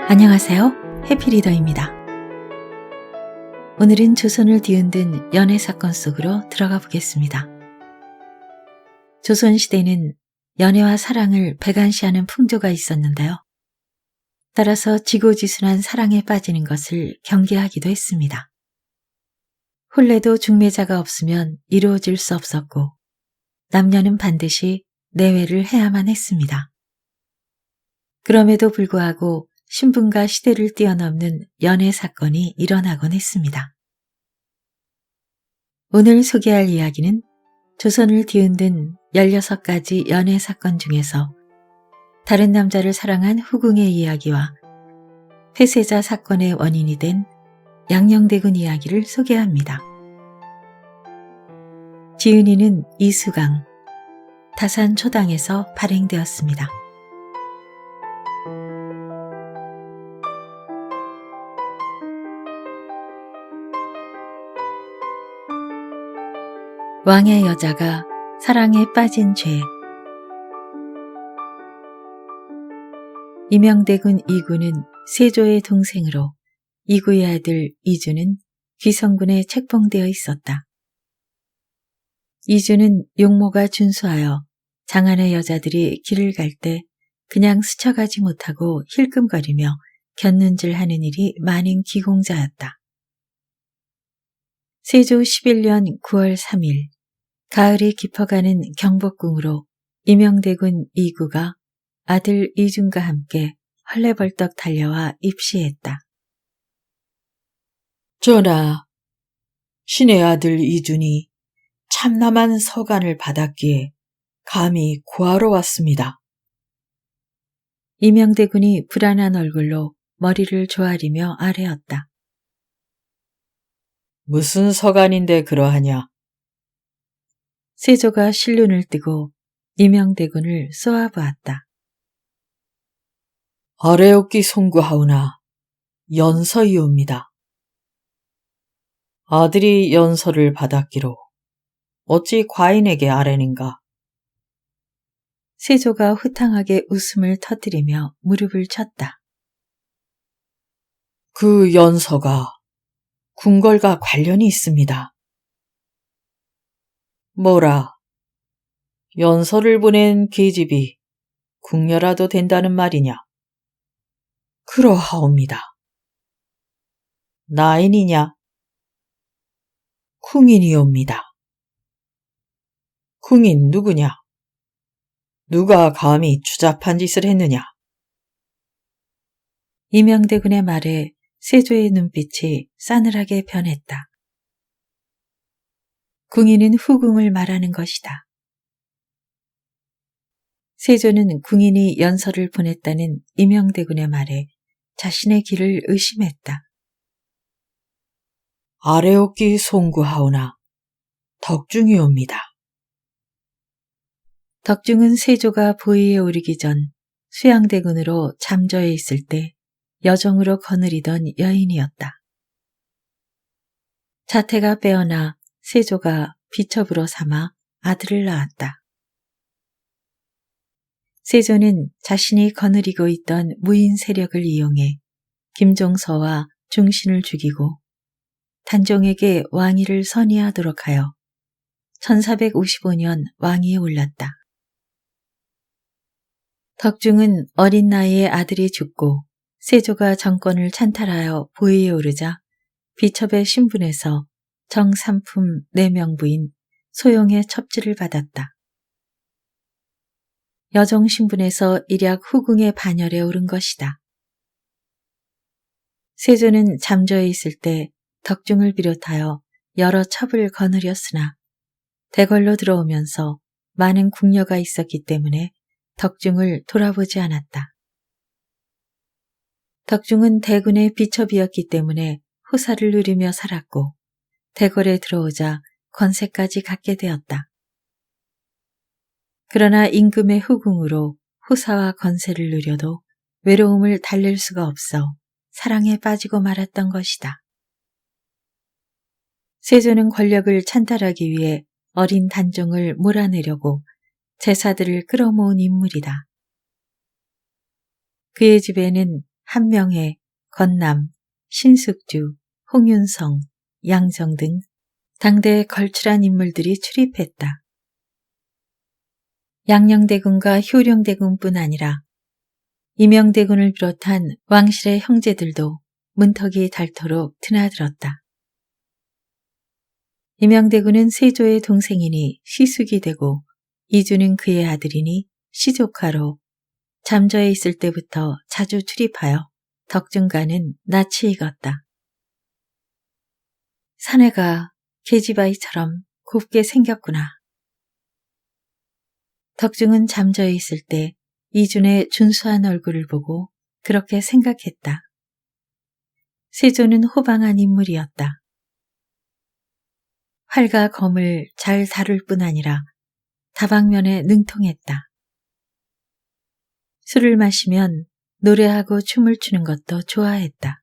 안녕하세요. 해피리더입니다. 오늘은 조선을 뒤흔든 연애사건 속으로 들어가 보겠습니다. 조선시대는 연애와 사랑을 배관시하는 풍조가 있었는데요. 따라서 지고지순한 사랑에 빠지는 것을 경계하기도 했습니다. 혼례도 중매자가 없으면 이루어질 수 없었고 남녀는 반드시 내외를 해야만 했습니다. 그럼에도 불구하고 신분과 시대를 뛰어넘는 연애 사건이 일어나곤 했습니다. 오늘 소개할 이야기는 조선을 뒤흔든 16가지 연애 사건 중에서 다른 남자를 사랑한 후궁의 이야기와 폐쇄자 사건의 원인이 된 양녕대군 이야기를 소개합니다. 지은이는 이수강, 다산 초당에서 발행되었습니다. 왕의 여자가 사랑에 빠진 죄. 임영대군 이구는 세조의 동생으로 이구의 아들 이주는 귀성군에 책봉되어 있었다. 이주는 용모가 준수하여 장안의 여자들이 길을 갈 때 그냥 스쳐가지 못하고 힐끔거리며 곁눈질하는 일이 많은 기공자였다. 세조 11년 9월 3일 가을이 깊어가는 경복궁으로 임영대군 이구가 아들 이준과 함께 헐레벌떡 달려와 입시했다. 전하, 신의 아들 이준이 참남한 서간을 받았기에 감히 구하러 왔습니다. 임영대군이 불안한 얼굴로 머리를 조아리며 아뢰었다. 무슨 서간인데 그러하냐? 세조가 실눈을 뜨고 임영대군을 쏘아보았다. 아래옵기 송구하오나 연서이옵니다. 아들이 연서를 받았기로 어찌 과인에게 아뢰는가? 세조가 호탕하게 웃음을 터뜨리며 무릎을 쳤다. 그 연서가 궁궐과 관련이 있습니다. 뭐라, 연서를 보낸 계집이 궁녀라도 된다는 말이냐? 그러하옵니다. 나인이냐? 궁인이옵니다. 궁인 누구냐? 누가 감히 추잡한 짓을 했느냐? 임영대군의 말에 세조의 눈빛이 싸늘하게 변했다. 궁인은 후궁을 말하는 것이다. 세조는 궁인이 연서를 보냈다는 임영대군의 말에 자신의 귀를 의심했다. 아래옵기 송구하오나 덕중이옵니다. 덕중은 세조가 보위에 오르기 전 수양대군으로 잠저에 있을 때 여정으로 거느리던 여인이었다. 자태가 빼어나 세조가 비첩으로 삼아 아들을 낳았다. 세조는 자신이 거느리고 있던 무인 세력을 이용해 김종서와 중신을 죽이고 단종에게 왕위를 선의하도록 하여 1455년 왕위에 올랐다. 덕중은 어린 나이에 아들이 죽고 세조가 정권을 찬탈하여 보위에 오르자 비첩의 신분에서 정삼품 내명부인 소용의 첩지를 받았다. 여정 신분에서 일약 후궁의 반열에 오른 것이다. 세조는 잠저에 있을 때 덕중을 비롯하여 여러 첩을 거느렸으나 대궐로 들어오면서 많은 궁녀가 있었기 때문에 덕중을 돌아보지 않았다. 덕중은 대군의 비첩이었기 때문에 호사를 누리며 살았고 대궐에 들어오자 권세까지 갖게 되었다. 그러나 임금의 후궁으로 호사와 권세를 누려도 외로움을 달랠 수가 없어 사랑에 빠지고 말았던 것이다. 세조는 권력을 찬탈하기 위해 어린 단종을 몰아내려고 제사들을 끌어모은 인물이다. 그의 집에는 한명회, 건남, 신숙주, 홍윤성, 양정 등 당대의 걸출한 인물들이 출입했다. 양녕대군과 효령대군뿐 아니라 임영대군을 비롯한 왕실의 형제들도 문턱이 닳도록 드나들었다. 임영대군은 세조의 동생이니 시숙이 되고 이주는 그의 아들이니 시조카로 잠저에 있을 때부터 자주 출입하여 덕중과는 낯이 익었다. 사내가 계집아이처럼 곱게 생겼구나. 덕중은 잠저에 있을 때 이준의 준수한 얼굴을 보고 그렇게 생각했다. 세조는 호방한 인물이었다. 활과 검을 잘 다룰 뿐 아니라 다방면에 능통했다. 술을 마시면 노래하고 춤을 추는 것도 좋아했다.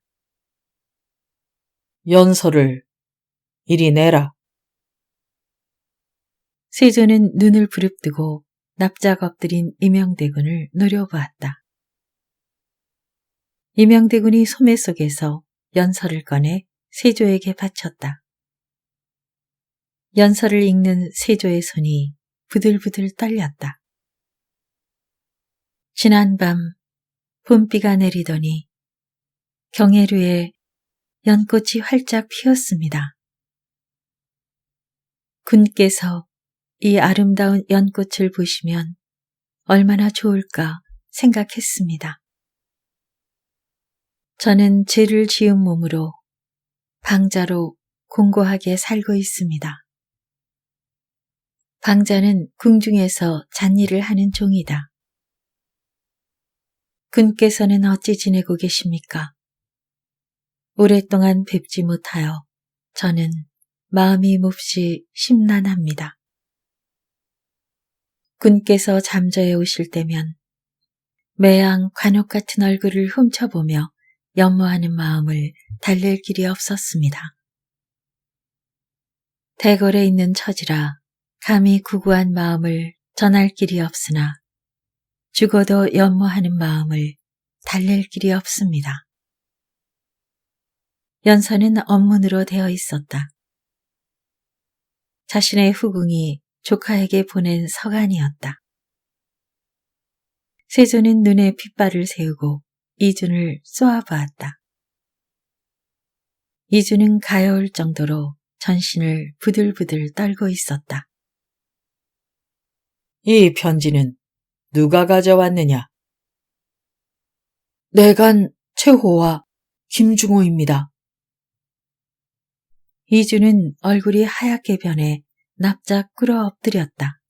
연서를 이리 내라. 세조는 눈을 부릅뜨고 납작 엎드린 임영대군을 노려보았다. 임영대군이 소매 속에서 연서를 꺼내 세조에게 바쳤다. 연서를 읽는 세조의 손이 부들부들 떨렸다. 지난밤 봄비가 내리더니 경애루에 연꽃이 활짝 피었습니다. 군께서 이 아름다운 연꽃을 보시면 얼마나 좋을까 생각했습니다. 저는 죄를 지은 몸으로 방자로 공고하게 살고 있습니다. 방자는 궁중에서 잔일을 하는 종이다. 군께서는 어찌 지내고 계십니까? 오랫동안 뵙지 못하여 저는 마음이 몹시 심란합니다. 군께서 잠저에 오실 때면 매양 관옥 같은 얼굴을 훔쳐보며 연모하는 마음을 달랠 길이 없었습니다. 대궐에 있는 처지라 감히 구구한 마음을 전할 길이 없으나 죽어도 연모하는 마음을 달랠 길이 없습니다. 연서는 언문으로 되어 있었다. 자신의 후궁이 조카에게 보낸 서간이었다. 세조는 눈에 핏발을 세우고 이준을 쏘아보았다. 이준은 가여울 정도로 전신을 부들부들 떨고 있었다. 이 편지는 누가 가져왔느냐? 내간 최호와 김중호입니다. 이준은 얼굴이 하얗게 변해 납작 꿇어 엎드렸다.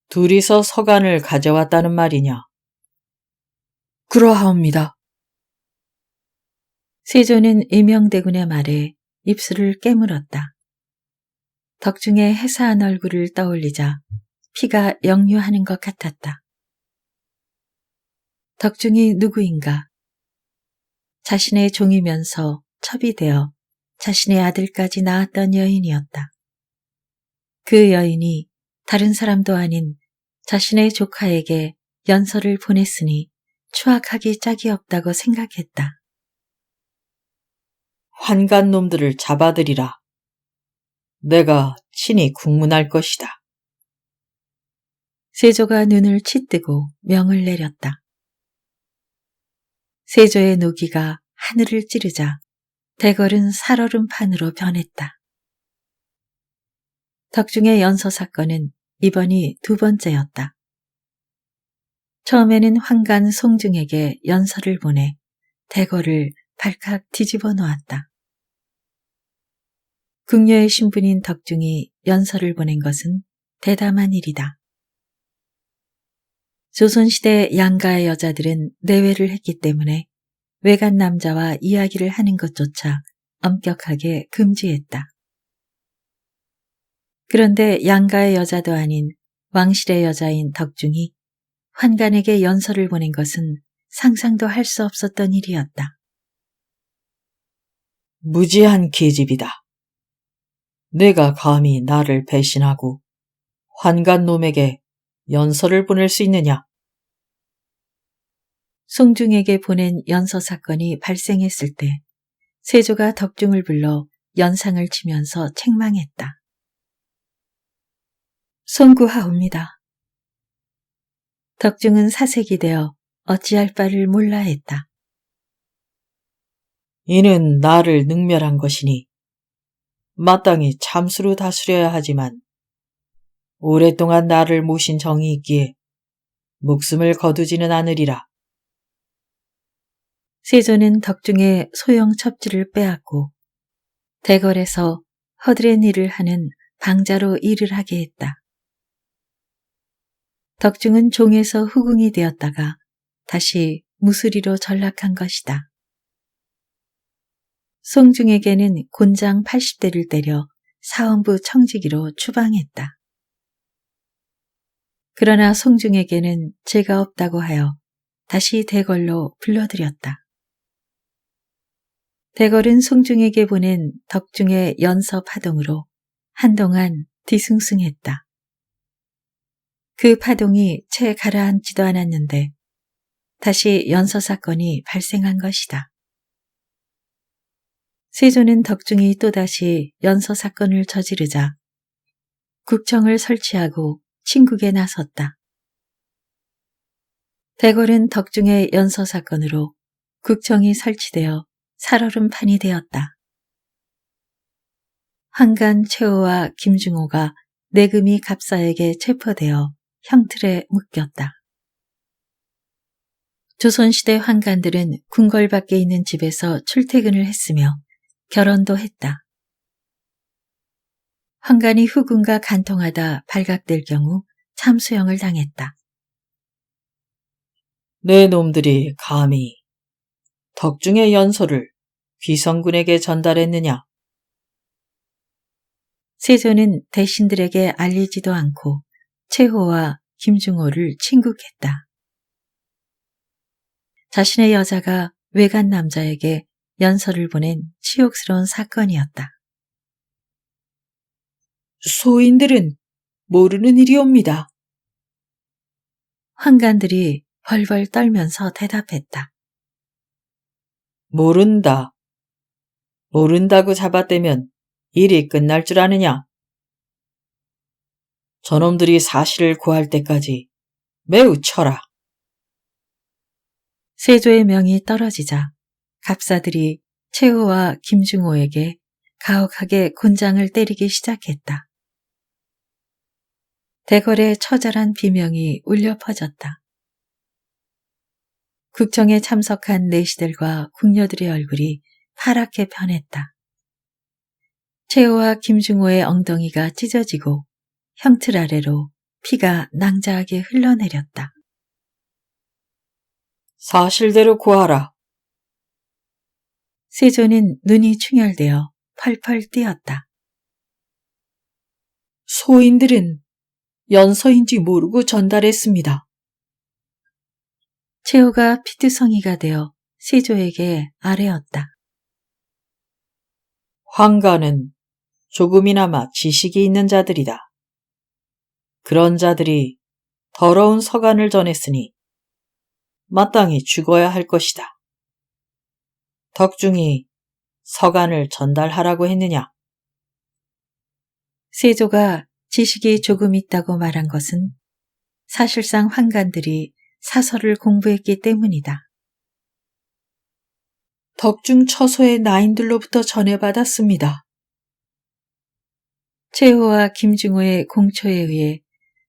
둘이서 서간을 가져왔다는 말이냐? 그러하옵니다. 세조는 임영대군의 말에 입술을 깨물었다. 덕중의 해사한 얼굴을 떠올리자 피가 역류하는 것 같았다. 덕중이 누구인가? 자신의 종이면서 첩이 되어 자신의 아들까지 낳았던 여인이었다. 그 여인이 다른 사람도 아닌 자신의 조카에게 연서를 보냈으니 추악하기 짝이 없다고 생각했다. 환간 놈들을 잡아들이라. 내가 친히 국문할 것이다. 세조가 눈을 치뜨고 명을 내렸다. 세조의 노기가 하늘을 찌르자 대궐은 살얼음판으로 변했다. 덕중의 연서 사건은 이번이 두 번째였다. 처음에는 환관 송중에게 연서를 보내 대궐을 발칵 뒤집어 놓았다. 궁녀의 신분인 덕중이 연서를 보낸 것은 대담한 일이다. 조선시대 양가의 여자들은 내외를 했기 때문에 외간 남자와 이야기를 하는 것조차 엄격하게 금지했다. 그런데 양가의 여자도 아닌 왕실의 여자인 덕중이 환관에게 연서를 보낸 것은 상상도 할 수 없었던 일이었다. 무지한 계집이다. 내가 감히 나를 배신하고 환관 놈에게 연서를 보낼 수 있느냐? 송중에게 보낸 연서 사건이 발생했을 때 세조가 덕중을 불러 연상을 치면서 책망했다. 송구하옵니다. 덕중은 사색이 되어 어찌할 바를 몰라 했다. 이는 나를 능멸한 것이니 마땅히 참수로 다스려야 하지만 오랫동안 나를 모신 정이 있기에 목숨을 거두지는 않으리라. 세조는 덕중의 소형 첩지를 빼앗고 대궐에서 허드렛 일을 하는 방자로 일을 하게 했다. 덕중은 종에서 후궁이 되었다가 다시 무수리로 전락한 것이다. 송중에게는 곤장 80대를 때려 사원부 청지기로 추방했다. 그러나 송중에게는 죄가 없다고 하여 다시 대궐로 불러들였다. 대궐은 송중에게 보낸 덕중의 연서 파동으로 한동안 뒤숭숭했다. 그 파동이 채 가라앉지도 않았는데 다시 연서 사건이 발생한 것이다. 세조는 덕중이 또다시 연서 사건을 저지르자 국청을 설치하고 침국에 나섰다. 대궐은 덕중의 연서 사건으로 국청이 설치되어 살얼음판이 되었다. 한간 최호와 김중호가 내금이 갑사에게 체포되어 형틀에 묶였다. 조선시대 환관들은 궁궐 밖에 있는 집에서 출퇴근을 했으며 결혼도 했다. 환관이 후궁과 간통하다 발각될 경우 참수형을 당했다. 내 놈들이 감히 덕중의 연서를 귀성군에게 전달했느냐? 세조는 대신들에게 알리지도 않고 최호와 김중호를 친국했다. 자신의 여자가 외간 남자에게 연서를 보낸 치욕스러운 사건이었다. 소인들은 모르는 일이옵니다. 환관들이 벌벌 떨면서 대답했다. 모른다. 모른다고 잡아떼면 일이 끝날 줄 아느냐? 저놈들이 사실을 구할 때까지 매우 쳐라. 세조의 명이 떨어지자 갑사들이 최호와 김중호에게 가혹하게 곤장을 때리기 시작했다. 대궐에 처절한 비명이 울려 퍼졌다. 국청에 참석한 내시들과 궁녀들의 얼굴이 파랗게 변했다. 최호와 김중호의 엉덩이가 찢어지고 형틀 아래로 피가 낭자하게 흘러내렸다. 사실대로 구하라. 세조는 눈이 충혈되어 펄펄 뛰었다. 소인들은 연서인지 모르고 전달했습니다. 최호가 피투성이가 되어 세조에게 아뢰었다. 황가는 조금이나마 지식이 있는 자들이다. 그런 자들이 더러운 서간을 전했으니 마땅히 죽어야 할 것이다. 덕중이 서간을 전달하라고 했느냐? 세조가 지식이 조금 있다고 말한 것은 사실상 환관들이 사설을 공부했기 때문이다. 덕중 처소의 나인들로부터 전해받았습니다. 최호와 김중호의 공초에 의해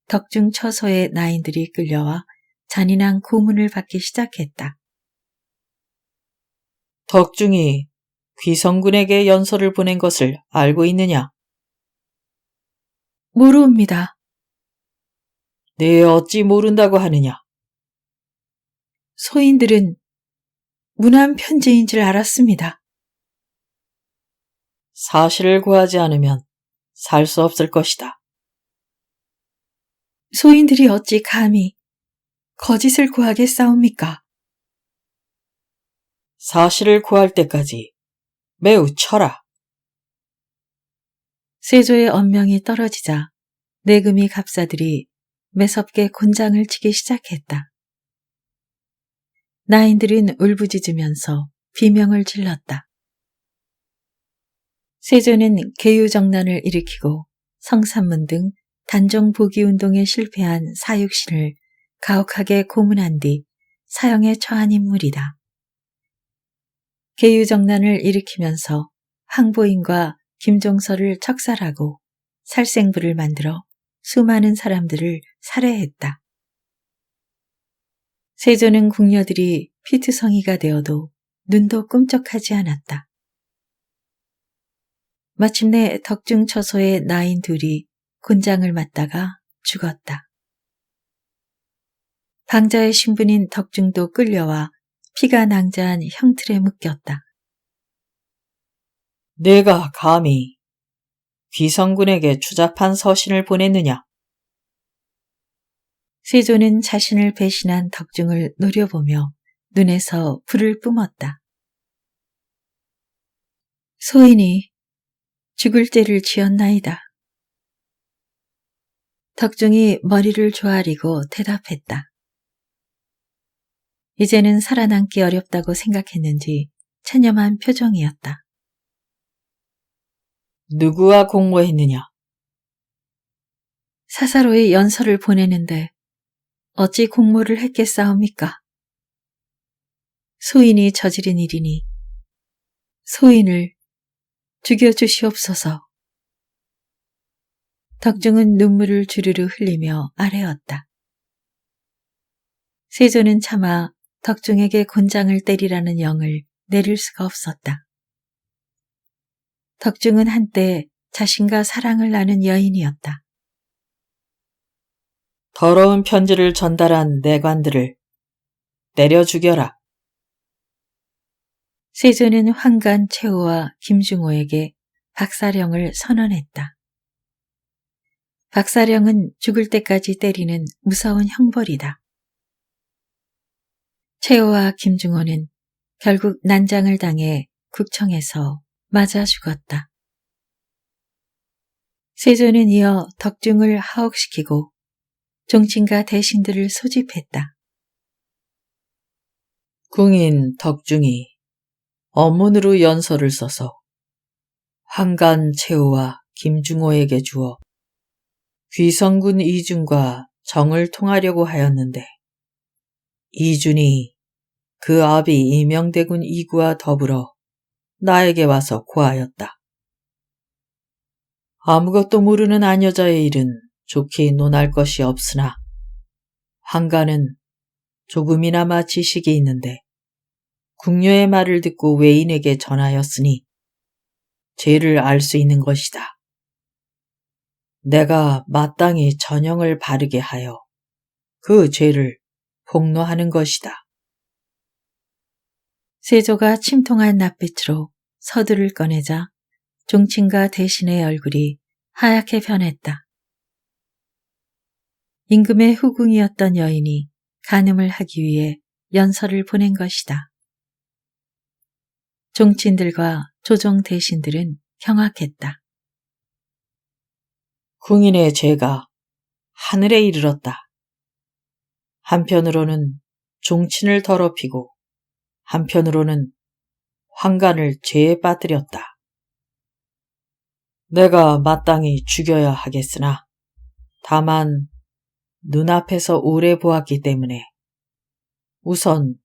덕중 처소의 나인들이 끌려와 잔인한 고문을 받기 시작했다. 덕중이 귀성군에게 연서를 보낸 것을 알고 있느냐? 모르옵니다. 네 어찌 모른다고 하느냐? 소인들은 문안 편지인 줄 알았습니다. 사실을 구하지 않으면 살 수 없을 것이다. 소인들이 어찌 감히 거짓을 구하겠사옵니까? 사실을 구할 때까지 매우 쳐라. 세조의 언명이 떨어지자 내금이 갑사들이 매섭게 곤장을 치기 시작했다. 나인들은 울부짖으면서 비명을 질렀다. 세조는 계유정난을 일으키고 성산문 등 단종 복위운동에 실패한 사육신을 가혹하게 고문한 뒤 사형에 처한 인물이다. 계유정난을 일으키면서 황보인과 김종서를 척살하고 살생부를 만들어 수많은 사람들을 살해했다. 세조는 궁녀들이 피투성이가 되어도 눈도 꿈쩍하지 않았다. 마침내 덕중 처소의 나인 둘이 곤장을 맞다가 죽었다. 방자의 신분인 덕중도 끌려와 피가 낭자한 형틀에 묶였다. 내가 감히 귀성군에게 추잡한 서신을 보냈느냐? 세조는 자신을 배신한 덕중을 노려보며 눈에서 불을 뿜었다. 소인이 죽을 죄를 지었나이다. 덕중이 머리를 조아리고 대답했다. 이제는 살아남기 어렵다고 생각했는지 체념한 표정이었다. 누구와 공모했느냐? 사사로이 연서를 보내는데 어찌 공모를 했겠사옵니까? 소인이 저지른 일이니 소인을 죽여주시옵소서. 덕중은 눈물을 주르르 흘리며 아뢰었다. 세조는 차마 덕중에게 곤장을 때리라는 영을 내릴 수가 없었다. 덕중은 한때 자신과 사랑을 나눈 여인이었다. 더러운 편지를 전달한 내관들을 때려 죽여라. 세조는 황간 최후와 김중호에게 박사령을 선언했다. 박사령은 죽을 때까지 때리는 무서운 형벌이다. 최호와 김중호는 결국 난장을 당해 국청에서 맞아 죽었다. 세조는 이어 덕중을 하옥시키고 종친과 대신들을 소집했다. 궁인 덕중이 어문으로 연서를 써서 황간 최우와 김중호에게 주어 귀성군 이준과 정을 통하려고 하였는데 이준이 그 아비 이명대군 이구와 더불어 나에게 와서 고하였다. 아무것도 모르는 아녀자의 일은 좋게 논할 것이 없으나 황가는 조금이나마 지식이 있는데 궁녀의 말을 듣고 외인에게 전하였으니 죄를 알 수 있는 것이다. 내가 마땅히 전형을 바르게 하여 그 죄를 폭로하는 것이다. 세조가 침통한 낯빛으로 서두를 꺼내자 종친과 대신의 얼굴이 하얗게 변했다. 임금의 후궁이었던 여인이 간음을 하기 위해 연서를 보낸 것이다. 종친들과 조정 대신들은 경악했다. 궁인의 죄가 하늘에 이르렀다. 한편으로는 종친을 더럽히고 한편으로는 황간을 죄에 빠뜨렸다. 내가 마땅히 죽여야 하겠으나 다만 눈앞에서 오래 보았기 때문에 우선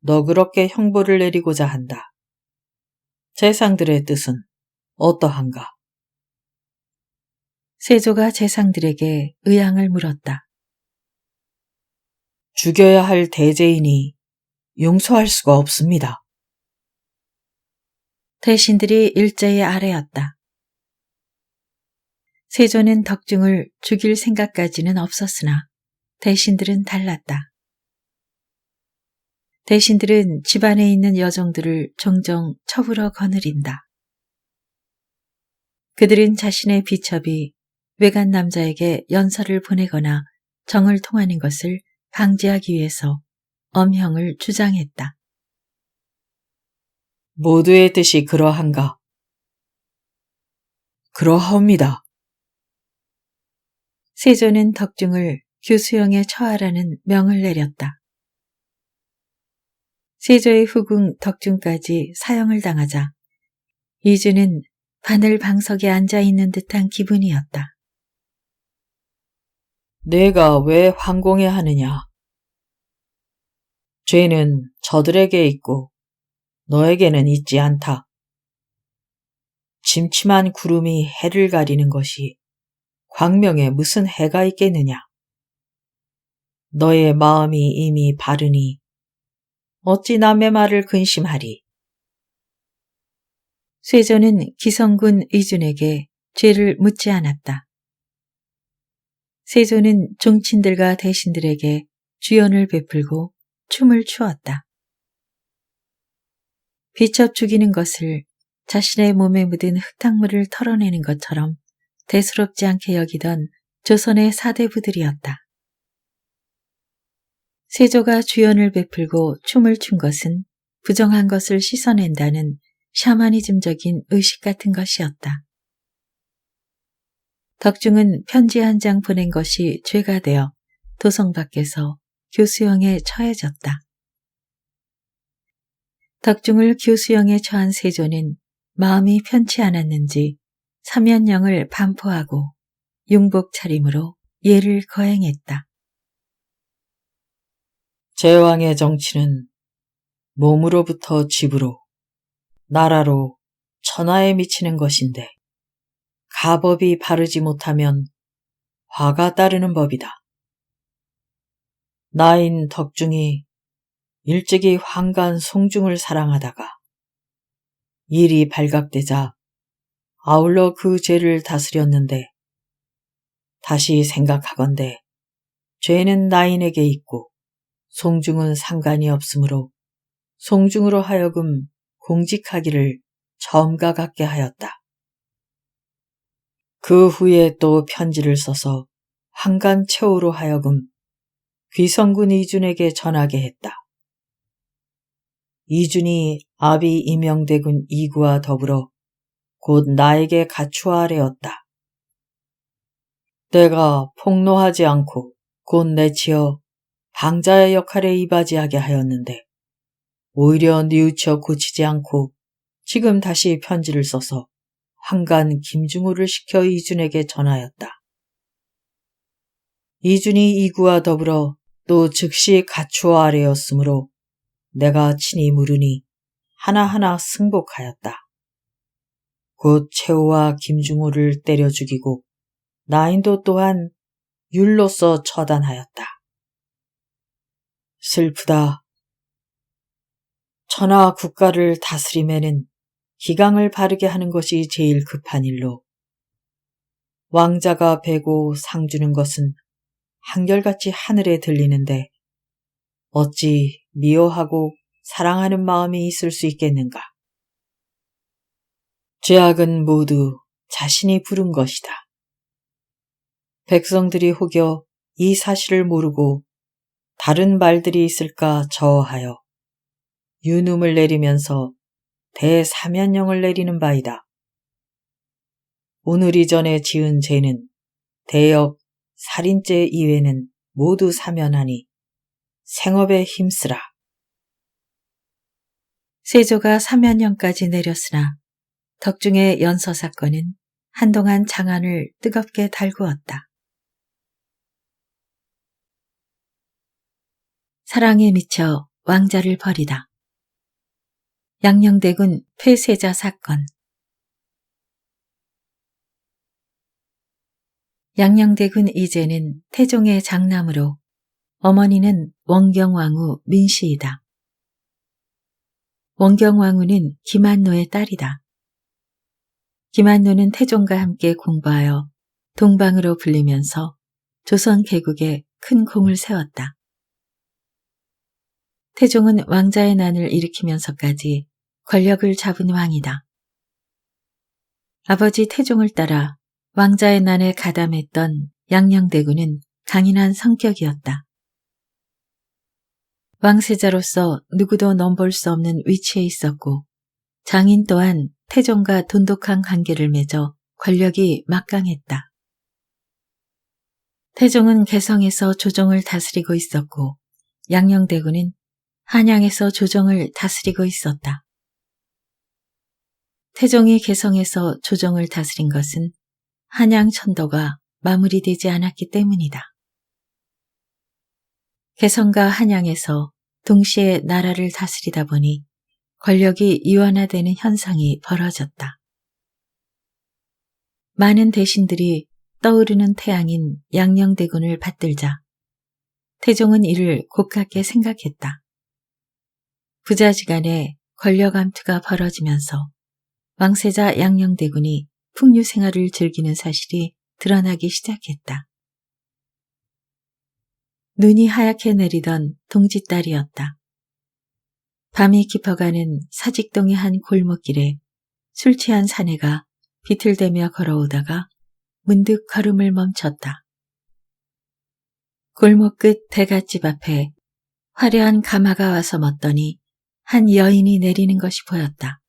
너그럽게 형벌을 내리고자 한다. 재상들의 뜻은 어떠한가? 세조가 재상들에게 의향을 물었다. 죽여야 할 대죄인이 용서할 수가 없습니다. 대신들이 일제히 아뢰었다. 세조는 덕중을 죽일 생각까지는 없었으나 대신들은 달랐다. 대신들은 집안에 있는 여종들을 종종 첩으로 거느린다. 그들은 자신의 비첩이 외간 남자에게 연서를 보내거나 정을 통하는 것을 방지하기 위해서 엄형을 주장했다. 모두의 뜻이 그러한가? 그러하옵니다. 세조는 덕중을 규수형에 처하라는 명을 내렸다. 세조의 후궁 덕중까지 사형을 당하자 이주는 바늘 방석에 앉아있는 듯한 기분이었다. 내가 왜 황공해 하느냐? 죄는 저들에게 있고 너에게는 있지 않다. 침침한 구름이 해를 가리는 것이 광명에 무슨 해가 있겠느냐? 너의 마음이 이미 바르니 어찌 남의 말을 근심하리? 세조는 기성군 이준에게 죄를 묻지 않았다. 세조는 종친들과 대신들에게 주연을 베풀고 춤을 추었다. 비첩 죽이는 것을 자신의 몸에 묻은 흙탕물을 털어내는 것처럼 대수롭지 않게 여기던 조선의 사대부들이었다. 세조가 주연을 베풀고 춤을 춘 것은 부정한 것을 씻어낸다는 샤머니즘적인 의식 같은 것이었다. 덕중은 편지 한 장 보낸 것이 죄가 되어 도성 밖에서 교수형에 처해졌다. 덕중을 교수형에 처한 세조는 마음이 편치 않았는지 사면령을 반포하고 융복 차림으로 예를 거행했다. 제왕의 정치는 몸으로부터 집으로, 나라로, 천하에 미치는 것인데 가법이 바르지 못하면 화가 따르는 법이다. 나인 덕중이 일찍이 황간 송중을 사랑하다가 일이 발각되자 아울러 그 죄를 다스렸는데 다시 생각하건대 죄는 나인에게 있고 송중은 상관이 없으므로 송중으로 하여금 공직하기를 처음과 같게 하였다. 그 후에 또 편지를 써서 황간 최후로 하여금 귀성군 이준에게 전하게 했다. 이준이 아비 임영대군 이구와 더불어 곧 나에게 가추하려었다. 내가 폭로하지 않고 곧 내치어 방자의 역할에 이바지하게 하였는데 오히려 뉘우쳐 고치지 않고 지금 다시 편지를 써서 황간 김중호를 시켜 이준에게 전하였다. 이준이 이구와 더불어 또 즉시 가추어 아래였으므로 내가 친히 물으니 하나하나 승복하였다. 곧 최후와 김중호를 때려 죽이고 나인도 또한 율로서 처단하였다. 슬프다. 천하 국가를 다스림에는 기강을 바르게 하는 것이 제일 급한 일로 왕자가 베고 상 주는 것은 한결같이 하늘에 들리는데 어찌 미워하고 사랑하는 마음이 있을 수 있겠는가? 죄악은 모두 자신이 부른 것이다. 백성들이 혹여 이 사실을 모르고 다른 말들이 있을까 저어하여 유눔을 내리면서 대사면령을 내리는 바이다. 오늘 이전에 지은 죄는 대역 살인죄 이외는 모두 사면하니 생업에 힘쓰라. 세조가 사면령까지 내렸으나 덕중의 연서 사건은 한동안 장안을 뜨겁게 달구었다. 사랑에 미쳐 왕자를 버리다. 양녕대군 폐쇄자 사건. 양녕대군 이제는 태종의 장남으로 어머니는 원경왕후 민씨이다. 원경왕후는 김한노의 딸이다. 김한노는 태종과 함께 공부하여 동방으로 불리면서 조선 개국에 큰 공을 세웠다. 태종은 왕자의 난을 일으키면서까지 권력을 잡은 왕이다. 아버지 태종을 따라 왕자의 난에 가담했던 양녕대군은 강인한 성격이었다. 왕세자로서 누구도 넘볼 수 없는 위치에 있었고 장인 또한 태종과 돈독한 관계를 맺어 권력이 막강했다. 태종은 개성에서 조정을 다스리고 있었고 양녕대군은 한양에서 조정을 다스리고 있었다. 태종이 개성에서 조정을 다스린 것은 한양 천도가 마무리되지 않았기 때문이다. 개성과 한양에서 동시에 나라를 다스리다 보니 권력이 이완화되는 현상이 벌어졌다. 많은 대신들이 떠오르는 태양인 양녕대군을 받들자 태종은 이를 곱깝게 생각했다. 부자지간에 권력 암투가 벌어지면서 왕세자 양녕대군이 풍류 생활을 즐기는 사실이 드러나기 시작했다. 눈이 하얗게 내리던 동짓달이었다. 밤이 깊어가는 사직동의 한 골목길에 술 취한 사내가 비틀대며 걸어오다가 문득 걸음을 멈췄다. 골목 끝 대갓집 앞에 화려한 가마가 와서 멎더니 한 여인이 내리는 것이 보였다.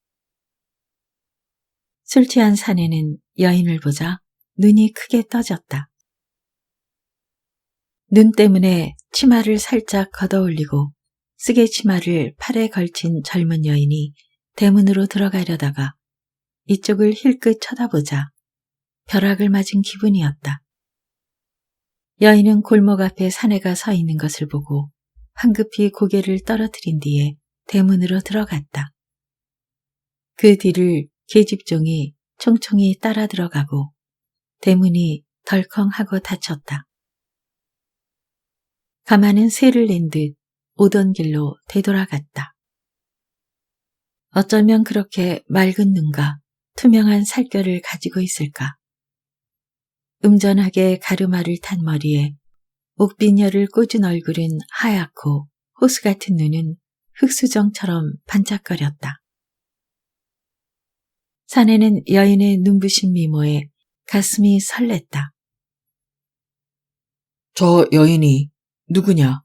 술 취한 사내는 여인을 보자 눈이 크게 떠졌다. 눈 때문에 치마를 살짝 걷어올리고 쓰개 치마를 팔에 걸친 젊은 여인이 대문으로 들어가려다가 이쪽을 힐끗 쳐다보자 벼락을 맞은 기분이었다. 여인은 골목 앞에 사내가 서 있는 것을 보고 황급히 고개를 떨어뜨린 뒤에 대문으로 들어갔다. 그 뒤를 계집종이 총총히 따라 들어가고 대문이 덜컹하고 닫혔다. 가마는 쇠를 낸 듯 오던 길로 되돌아갔다. 어쩌면 그렇게 맑은 눈과 투명한 살결을 가지고 있을까? 음전하게 가르마를 탄 머리에 옥빈혈을 꽂은 얼굴은 하얗고 호수 같은 눈은 흑수정처럼 반짝거렸다. 사내는 여인의 눈부신 미모에 가슴이 설렜다. 저 여인이 누구냐?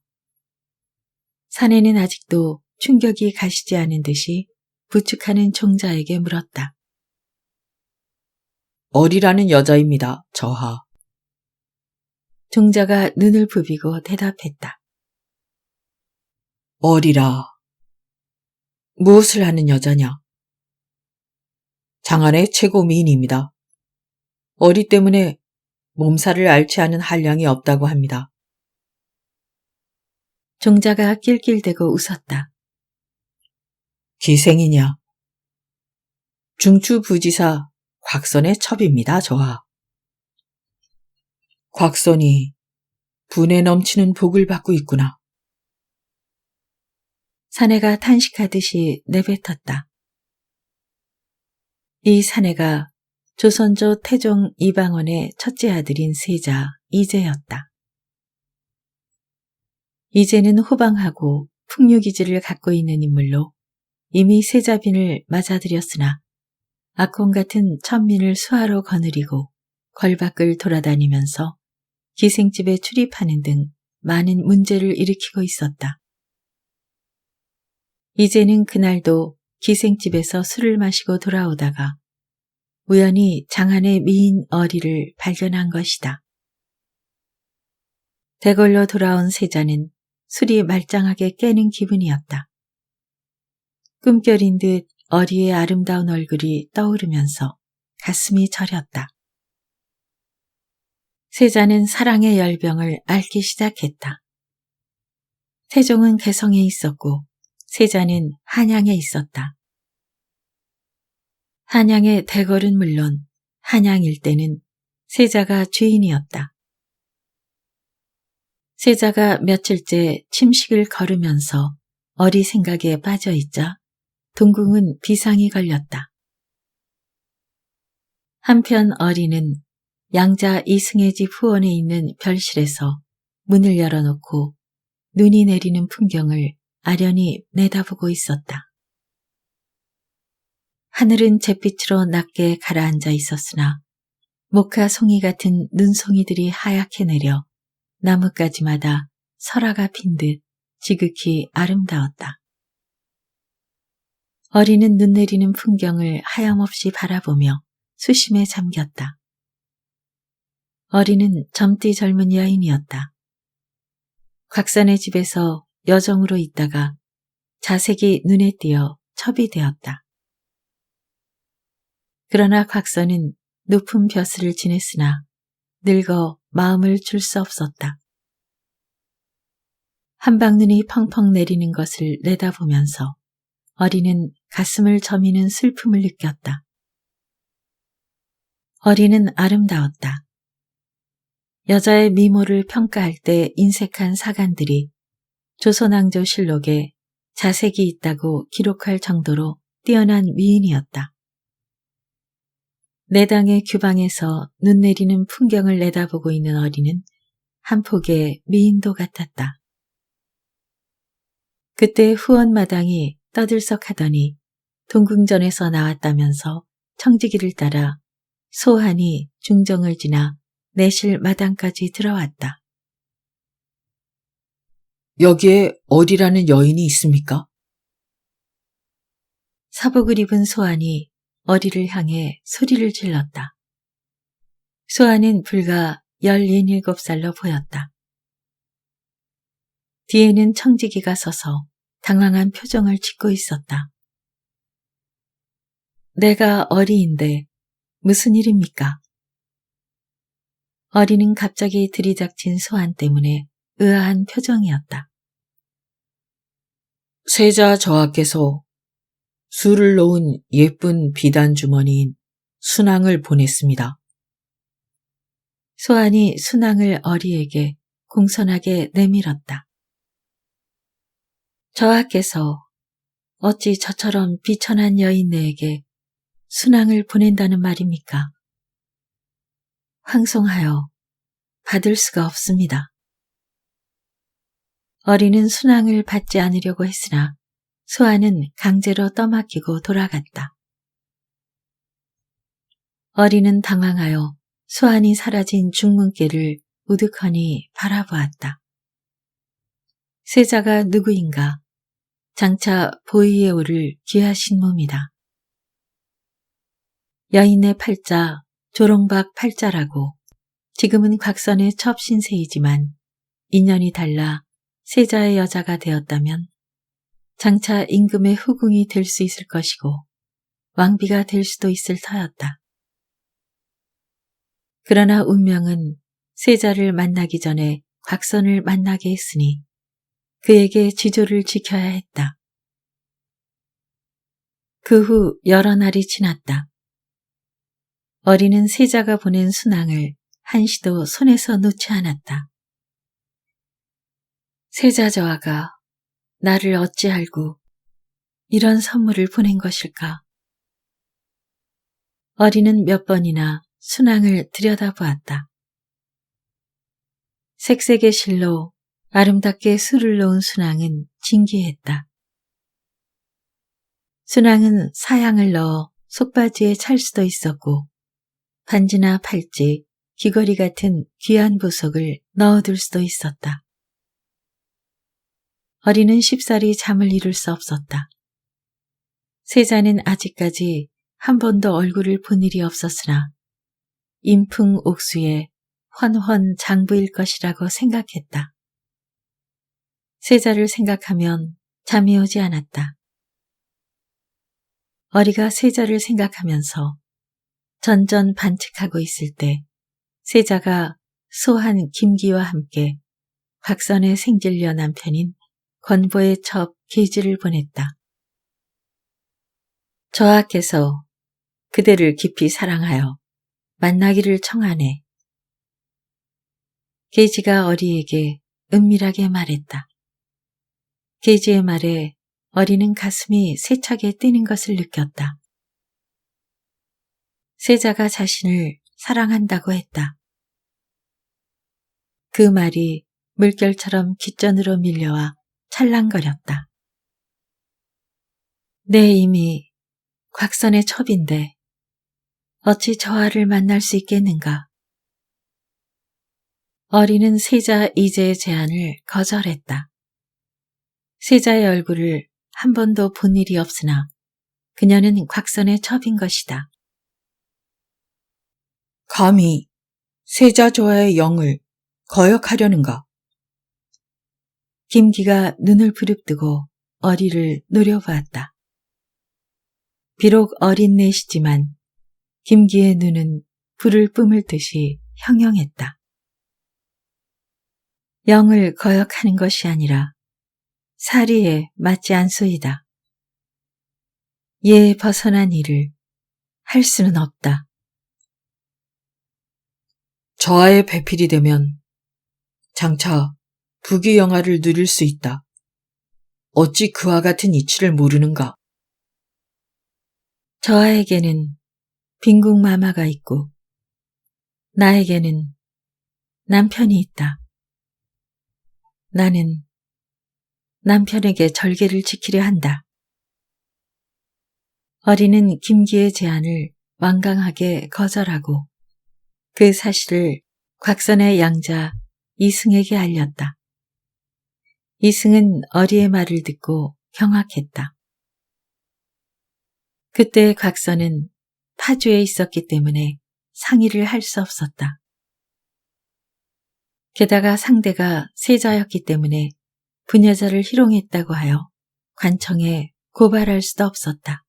사내는 아직도 충격이 가시지 않은 듯이 부축하는 종자에게 물었다. 어리라는 여자입니다, 저하. 종자가 눈을 부비고 대답했다. 어리라. 무엇을 하는 여자냐? 장안의 최고 미인입니다. 어리 때문에 몸살을 앓지 않은 한량이 없다고 합니다. 종자가 낄낄대고 웃었다. 기생이냐? 중추부지사 곽선의 첩입니다, 저하. 곽선이 분에 넘치는 복을 받고 있구나. 사내가 탄식하듯이 내뱉었다. 이 사내가 조선조 태종 이방원의 첫째 아들인 세자 이제였다. 이제는 호방하고 풍류기질을 갖고 있는 인물로 이미 세자빈을 맞아들였으나 악혼 같은 천민을 수하로 거느리고 걸밖을 돌아다니면서 기생집에 출입하는 등 많은 문제를 일으키고 있었다. 이제는 그날도 기생집에서 술을 마시고 돌아오다가 우연히 장안의 미인 어리를 발견한 것이다. 대궐로 돌아온 세자는 술이 말짱하게 깨는 기분이었다. 꿈결인 듯 어리의 아름다운 얼굴이 떠오르면서 가슴이 저렸다. 세자는 사랑의 열병을 앓기 시작했다. 태종은 개성에 있었고 세자는 한양에 있었다. 한양의 대궐은 물론 한양 일대는 세자가 주인이었다. 세자가 며칠째 침식을 거르면서 어리 생각에 빠져있자 동궁은 비상이 걸렸다. 한편 어리는 양자 이승의 집 후원에 있는 별실에서 문을 열어놓고 눈이 내리는 풍경을 아련히 내다보고 있었다. 하늘은 잿빛으로 낮게 가라앉아 있었으나 목화 송이 같은 눈송이들이 하얗게 내려 나뭇가지마다 설화가 핀 듯 지극히 아름다웠다. 어리는 눈 내리는 풍경을 하염없이 바라보며 수심에 잠겼다. 어리는 젊디 젊은 여인이었다. 곽선의 집에서 여정으로 있다가 자색이 눈에 띄어 첩이 되었다. 그러나 곽선은 높은 벼슬을 지냈으나 늙어 마음을 줄 수 없었다. 한방눈이 펑펑 내리는 것을 내다보면서 어리는 가슴을 저미는 슬픔을 느꼈다. 어리는 아름다웠다. 여자의 미모를 평가할 때 인색한 사관들이 조선왕조실록에 자색이 있다고 기록할 정도로 뛰어난 미인이었다. 내당의 규방에서 눈 내리는 풍경을 내다보고 있는 어리는 한 폭의 미인도 같았다. 그때 후원마당이 떠들썩하더니 동궁전에서 나왔다면서 청지기를 따라 소한이 중정을 지나 내실 마당까지 들어왔다. 여기에 어리라는 여인이 있습니까? 사복을 입은 소한이 어리를 향해 소리를 질렀다. 소한은 불과 17살로 보였다. 뒤에는 청지기가 서서 당황한 표정을 짓고 있었다. 내가 어리인데 무슨 일입니까? 어리는 갑자기 들이닥친 소한 때문에 의아한 표정이었다. 세자 저하께서 술을 놓은 예쁜 비단 주머니인 순항을 보냈습니다. 소한이 순항을 어리에게 공손하게 내밀었다. 저하께서 어찌 저처럼 비천한 여인네에게 순항을 보낸다는 말입니까? 황송하여 받을 수가 없습니다. 어리는 순항을 받지 않으려고 했으나 소한은 강제로 떠맡기고 돌아갔다. 어리는 당황하여 소한이 사라진 중문길을 우두커니 바라보았다. 세자가 누구인가? 장차 보위에 오를 귀하신 몸이다. 여인의 팔자 조롱박 팔자라고 지금은 곽선의 첩신세이지만 인연이 달라 세자의 여자가 되었다면 장차 임금의 후궁이 될 수 있을 것이고 왕비가 될 수도 있을 터였다. 그러나 운명은 세자를 만나기 전에 곽선을 만나게 했으니 그에게 지조를 지켜야 했다. 그 후 여러 날이 지났다. 어리는 세자가 보낸 순항을 한시도 손에서 놓지 않았다. 세자 저하가 나를 어찌 알고 이런 선물을 보낸 것일까? 어리는 몇 번이나 순항을 들여다보았다. 색색의 실로 아름답게 술을 놓은 순항은 진기했다. 순항은 사양을 넣어 속바지에 찰 수도 있었고 반지나 팔찌, 귀걸이 같은 귀한 보석을 넣어둘 수도 있었다. 어리는 쉽사리 잠을 이룰 수 없었다. 세자는 아직까지 한 번도 얼굴을 본 일이 없었으나 인풍 옥수에 훤훤 장부일 것이라고 생각했다. 세자를 생각하면 잠이 오지 않았다. 어리가 세자를 생각하면서 전전 반측하고 있을 때 세자가 소한 김기와 함께 곽선의 생질녀 남편인 권보의 첩 계지를 보냈다. 저하께서 그대를 깊이 사랑하여 만나기를 청하네. 계지가 어리에게 은밀하게 말했다. 계지의 말에 어리는 가슴이 세차게 뛰는 것을 느꼈다. 세자가 자신을 사랑한다고 했다. 그 말이 물결처럼 귓전으로 밀려와 찰랑거렸다. 내 이미 곽선의 첩인데 어찌 저하를 만날 수 있겠는가? 어리는 세자 이제의 제안을 거절했다. 세자의 얼굴을 한 번도 본 일이 없으나 그녀는 곽선의 첩인 것이다. 감히 세자 저하의 영을 거역하려는가? 김기가 눈을 부릅뜨고 어리를 노려보았다. 비록 어린 내시지만 김기의 눈은 불을 뿜을 듯이 형형했다. 영을 거역하는 것이 아니라 사리에 맞지 않소이다. 예에 벗어난 일을 할 수는 없다. 저하의 배필이 되면 장차 부귀영화를 누릴 수 있다. 어찌 그와 같은 이치를 모르는가? 저하에게는 빈궁마마가 있고 나에게는 남편이 있다. 나는 남편에게 절개를 지키려 한다. 어리는 김기의 제안을 완강하게 거절하고 그 사실을 곽선의 양자 이승에게 알렸다. 이승은 어리의 말을 듣고 경악했다. 그때 곽선은 파주에 있었기 때문에 상의를 할 수 없었다. 게다가 상대가 세자였기 때문에 부녀자를 희롱했다고 하여 관청에 고발할 수도 없었다.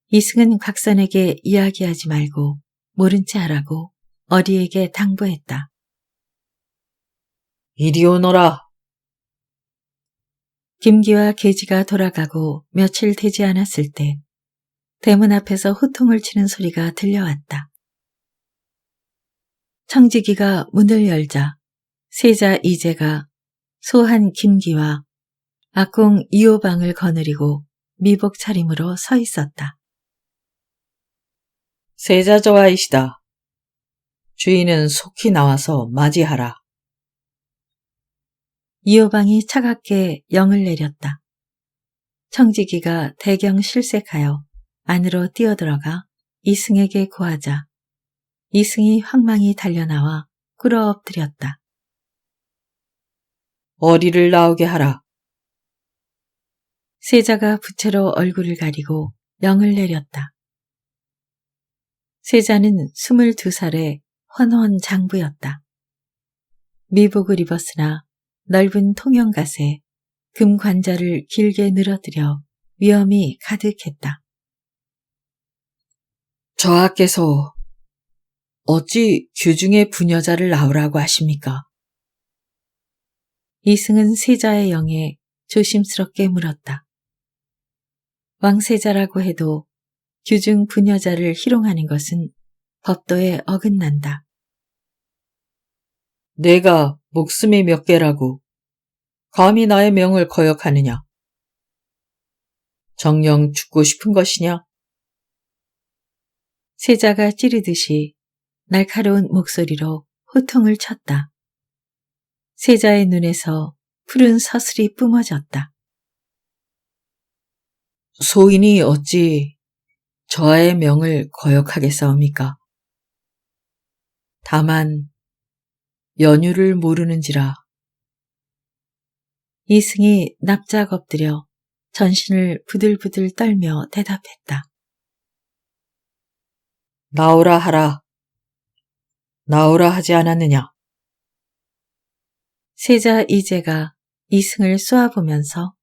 이승은 곽선에게 이야기하지 말고 모른 채 하라고 어리에게 당부했다. 이리 오너라. 김기와 계지가 돌아가고 며칠 되지 않았을 때 대문 앞에서 호통을 치는 소리가 들려왔다. 청지기가 문을 열자 세자 이재가 소한 김기와 악공 이호방을 거느리고 미복 차림으로 서 있었다. 세자저하이시다. 주인은 속히 나와서 맞이하라. 이호방이 차갑게 영을 내렸다. 청지기가 대경 실색하여 안으로 뛰어들어가 이승에게 고하자 이승이 황망히 달려나와 꿇어 엎드렸다. 어리를 나오게 하라. 세자가 부채로 얼굴을 가리고 영을 내렸다. 세자는 22살의 헌헌 장부였다. 미복을 입었으나 넓은 통영갓에 금관자를 길게 늘어뜨려 위엄이 가득했다. 저하께서 어찌 규중의 부녀자를 낳으라고 하십니까? 이승은 세자의 영에 조심스럽게 물었다. 왕세자라고 해도 규중 부녀자를 희롱하는 것은 법도에 어긋난다. 내가 목숨이 몇 개라고 감히 나의 명을 거역하느냐? 정녕 죽고 싶은 것이냐? 세자가 찌르듯이 날카로운 목소리로 호통을 쳤다. 세자의 눈에서 푸른 서슬이 뿜어졌다. 소인이 어찌 저하의 명을 거역하겠사옵니까? 다만 연유를 모르는지라. 이승이 납작 엎드려 전신을 부들부들 떨며 대답했다. 나오라 하라. 나오라 하지 않았느냐? 세자 이재가 이승을 쏘아보면서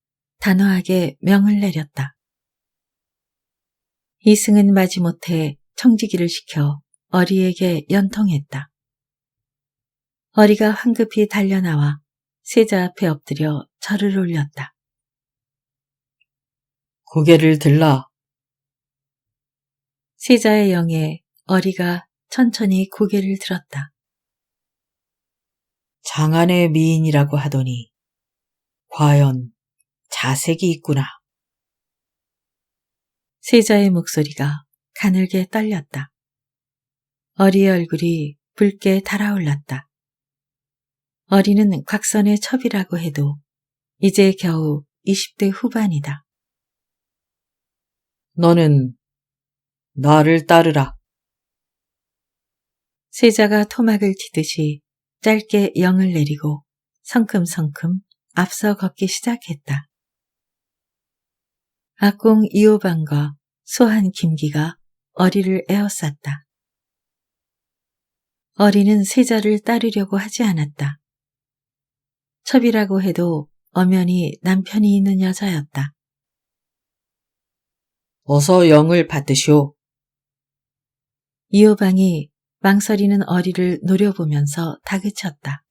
단호하게 명을 내렸다. 이승은 마지못해 청지기를 시켜 어리에게 연통했다. 어리가 황급히 달려나와 세자 앞에 엎드려 절을 올렸다. 고개를 들라. 세자의 영에 어리가 천천히 고개를 들었다. 장안의 미인이라고 하더니 과연 자색이 있구나. 세자의 목소리가 가늘게 떨렸다. 어리의 얼굴이 붉게 달아올랐다. 어리는 곽선의 첩이라고 해도 이제 겨우 20대 후반이다. 너는 나를 따르라. 세자가 토막을 치듯이 짧게 영을 내리고 성큼성큼 앞서 걷기 시작했다. 악공 이호방과 소한 김기가 어리를 에워쌌다. 어리는 세자를 따르려고 하지 않았다. 첩이라고 해도 엄연히 남편이 있는 여자였다. 어서 영을 받으시오. 이호방이 망설이는 어리를 노려보면서 다그쳤다.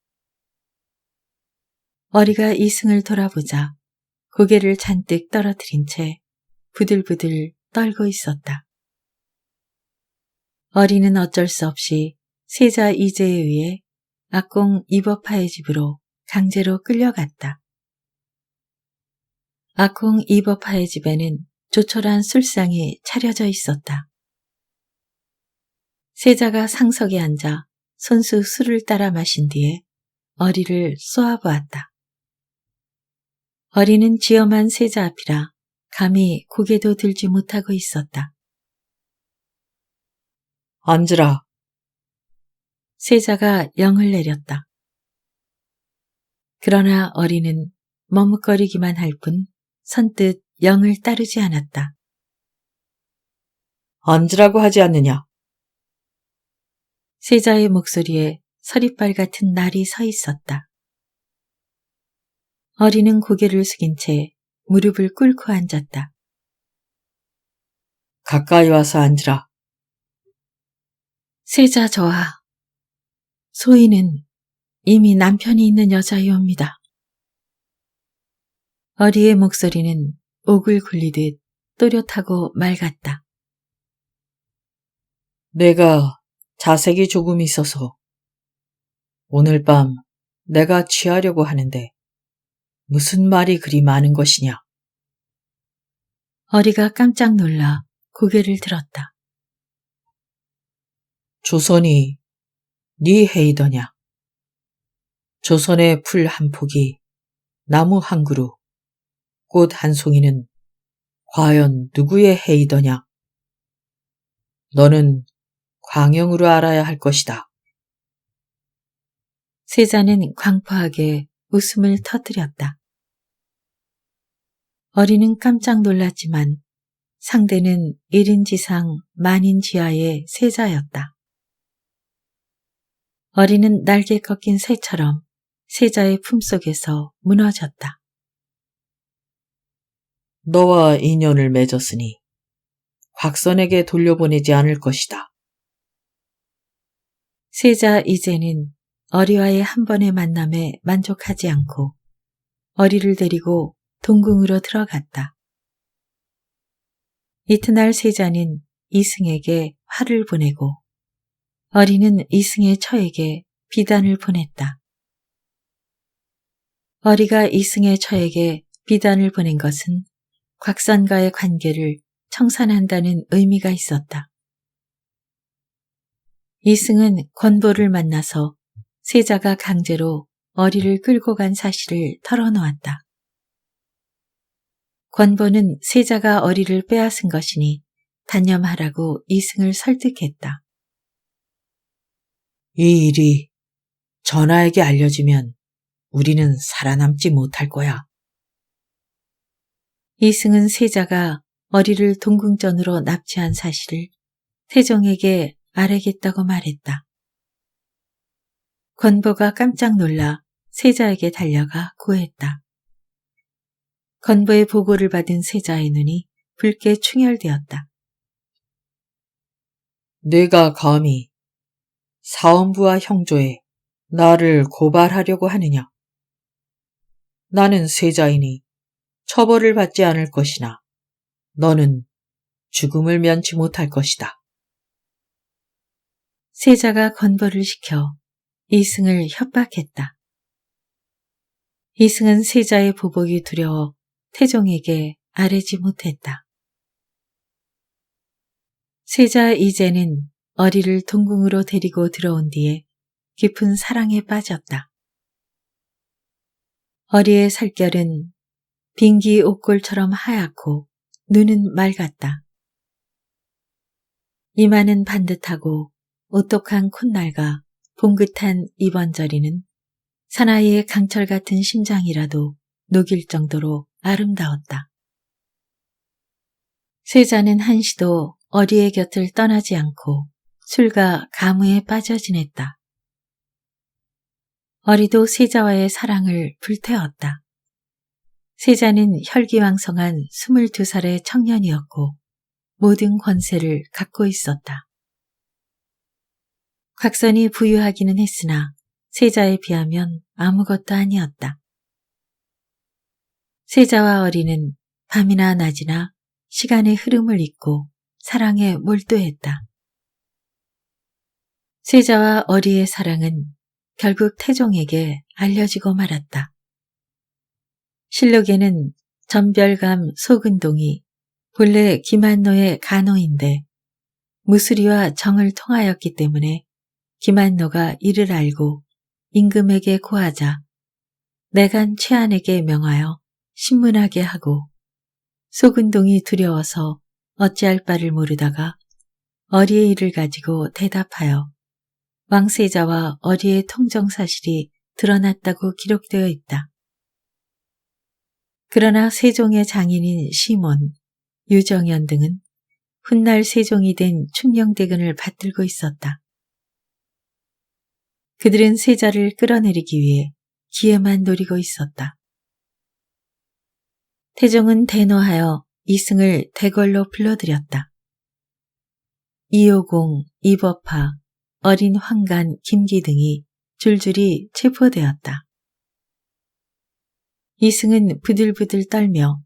어리가 이승을 돌아보자 고개를 잔뜩 떨어뜨린 채 부들부들 떨고 있었다. 어리는 어쩔 수 없이 세자 이재에 의해 악공 이법하의 집으로 강제로 끌려갔다. 악공 이법하의 집에는 조촐한 술상이 차려져 있었다. 세자가 상석에 앉아 손수 술을 따라 마신 뒤에 어리를 쏘아보았다. 어리는 지엄한 세자 앞이라 감히 고개도 들지 못하고 있었다. 앉으라. 세자가 영을 내렸다. 그러나 어리는 머뭇거리기만 할 뿐 선뜻 영을 따르지 않았다. 앉으라고 하지 않느냐. 세자의 목소리에 서리빨 같은 날이 서 있었다. 어리는 고개를 숙인 채 무릎을 꿇고 앉았다. 가까이 와서 앉으라. 세자 저하, 소희는 이미 남편이 있는 여자이옵니다. 어리의 목소리는 옥을 굴리듯 또렷하고 맑았다. 내가 자색이 조금 있어서 오늘 밤 내가 취하려고 하는데 무슨 말이 그리 많은 것이냐. 어리가 깜짝 놀라 고개를 들었다. 조선이 네 해이더냐. 조선의 풀 한 폭이, 나무 한 그루, 꽃 한 송이는 과연 누구의 해이더냐. 너는 광영으로 알아야 할 것이다. 세자는 광포하게 웃음을 터뜨렸다. 어리는 깜짝 놀랐지만 상대는 일인지상 만인지하의 세자였다. 어리는 날개 꺾인 새처럼 세자의 품속에서 무너졌다. 너와 인연을 맺었으니 곽선에게 돌려보내지 않을 것이다. 세자 이제는 어리와의 한 번의 만남에 만족하지 않고 어리를 데리고 동궁으로 들어갔다. 이튿날 세자는 이승에게 화를 보내고 어리는 이승의 처에게 비단을 보냈다. 어리가 이승의 처에게 비단을 보낸 것은 곽선과의 관계를 청산한다는 의미가 있었다. 이승은 권보를 만나서 세자가 강제로 어리를 끌고 간 사실을 털어놓았다. 권보는 세자가 어리를 빼앗은 것이니 단념하라고 이승을 설득했다. 이 일이 전하에게 알려지면 우리는 살아남지 못할 거야. 이승은 세자가 어리를 동궁전으로 납치한 사실을 태종에게 알아야겠다고 말했다. 권보가 깜짝 놀라 세자에게 달려가 구했다. 권보의 보고를 받은 세자의 눈이 붉게 충혈되었다. 내가 감히 사원부와 형조에 나를 고발하려고 하느냐. 나는 세자이니 처벌을 받지 않을 것이나 너는 죽음을 면치 못할 것이다. 세자가 권보를 시켜 이승을 협박했다. 이승은 세자의 보복이 두려워 태종에게 아뢰지 못했다. 세자 이제는 어리를 동궁으로 데리고 들어온 뒤에 깊은 사랑에 빠졌다. 어리의 살결은 빙기 옥골처럼 하얗고 눈은 맑았다. 이마는 반듯하고 오똑한 콧날과 봉긋한 입언저리는 사나이의 강철 같은 심장이라도 녹일 정도로 아름다웠다. 세자는 한시도 어리의 곁을 떠나지 않고 술과 가무에 빠져 지냈다. 어리도 세자와의 사랑을 불태웠다. 세자는 혈기왕성한 22살의 청년이었고 모든 권세를 갖고 있었다. 곽선이 부유하기는 했으나 세자에 비하면 아무것도 아니었다. 세자와 어리는 밤이나 낮이나 시간의 흐름을 잇고 사랑에 몰두했다. 세자와 어리의 사랑은 결국 태종에게 알려지고 말았다. 실록에는 전별감 소근동이 본래 김한노의 간호인데 무수리와 정을 통하였기 때문에 김한노가 이를 알고 임금에게 고하자 내간 최안에게 명하여 신문하게 하고 소근동이 두려워서 어찌할 바를 모르다가 어리의 일을 가지고 대답하여 왕세자와 어리의 통정사실이 드러났다고 기록되어 있다. 그러나 세종의 장인인 시몬, 유정연 등은 훗날 세종이 된 충녕대군을 받들고 있었다. 그들은 세자를 끌어내리기 위해 기회만 노리고 있었다. 태종은 대노하여 이승을 대궐로 불러들였다. 이호공, 이법화, 어린 황간, 김기 등이 줄줄이 체포되었다. 이승은 부들부들 떨며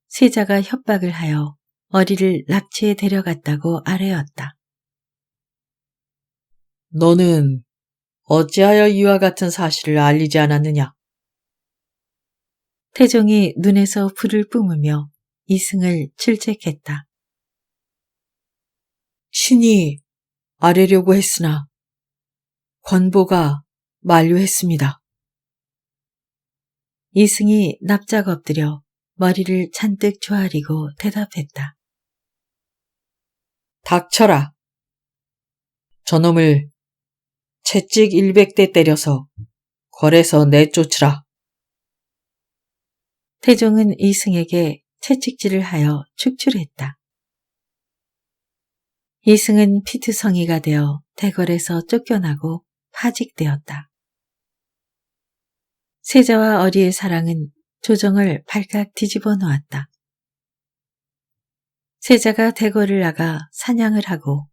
세자가 협박을 하여 어리를 납치해 데려갔다고 아뢰었다. 너는 어찌하여 이와 같은 사실을 알리지 않았느냐? 태종이 눈에서 불을 뿜으며 이승을 질책했다. 신이 아뢰려고 했으나 권보가 만류했습니다. 이승이 납작 엎드려 머리를 잔뜩 조아리고 대답했다. 닥쳐라. 저놈을 채찍 100대 때려서 궐에서 내쫓으라. 태종은 이승에게 채찍질을 하여 축출했다. 이승은 피투성이가 되어 대궐에서 쫓겨나고 파직되었다. 세자와 어리의 사랑은 조정을 발칵 뒤집어 놓았다. 세자가 대궐을 나가 사냥을 하고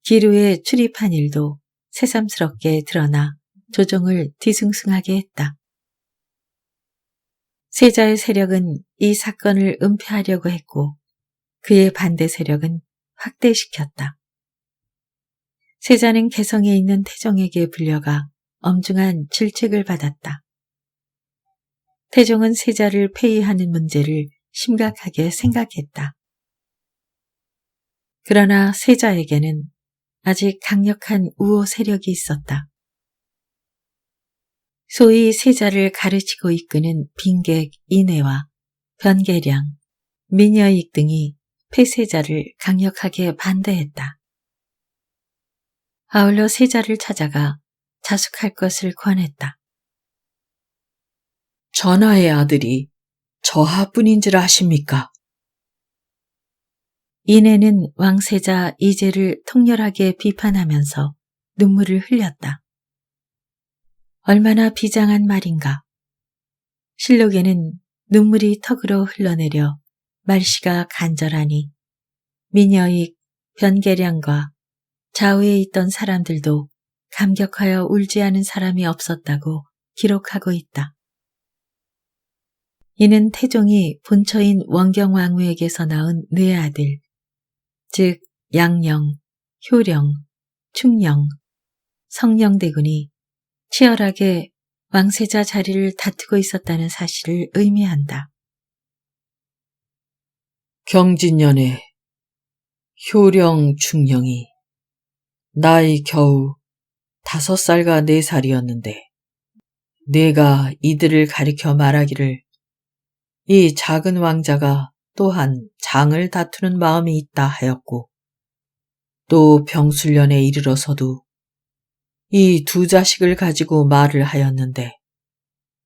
기루에 출입한 일도 새삼스럽게 드러나 조정을 뒤숭숭하게 했다. 세자의 세력은 이 사건을 은폐하려고 했고 그의 반대 세력은 확대시켰다. 세자는 개성에 있는 태종에게 불려가 엄중한 질책을 받았다. 태종은 세자를 폐위하는 문제를 심각하게 생각했다. 그러나 세자에게는 아직 강력한 우호 세력이 있었다. 소위 세자를 가르치고 이끄는 빈객 인애와 변계량, 민여익 등이 폐세자를 강력하게 반대했다. 아울러 세자를 찾아가 자숙할 것을 권했다. 전하의 아들이 저하뿐인 줄 아십니까? 인애는 왕세자 이제를 통렬하게 비판하면서 눈물을 흘렸다. 얼마나 비장한 말인가. 실록에는 눈물이 턱으로 흘러내려 말씨가 간절하니 민여익, 변계량과 좌우에 있던 사람들도 감격하여 울지 않은 사람이 없었다고 기록하고 있다. 이는 태종이 본처인 원경왕후에게서 낳은 네 아들, 즉 양령, 효령, 충령, 성령대군이 치열하게 왕세자 자리를 다투고 있었다는 사실을 의미한다. 경진년에 효령, 충령이 나이 겨우 5살과 4살이었는데 내가 이들을 가리켜 말하기를 이 작은 왕자가 또한 장을 다투는 마음이 있다 하였고 또 병술년에 이르러서도 이 두 자식을 가지고 말을 하였는데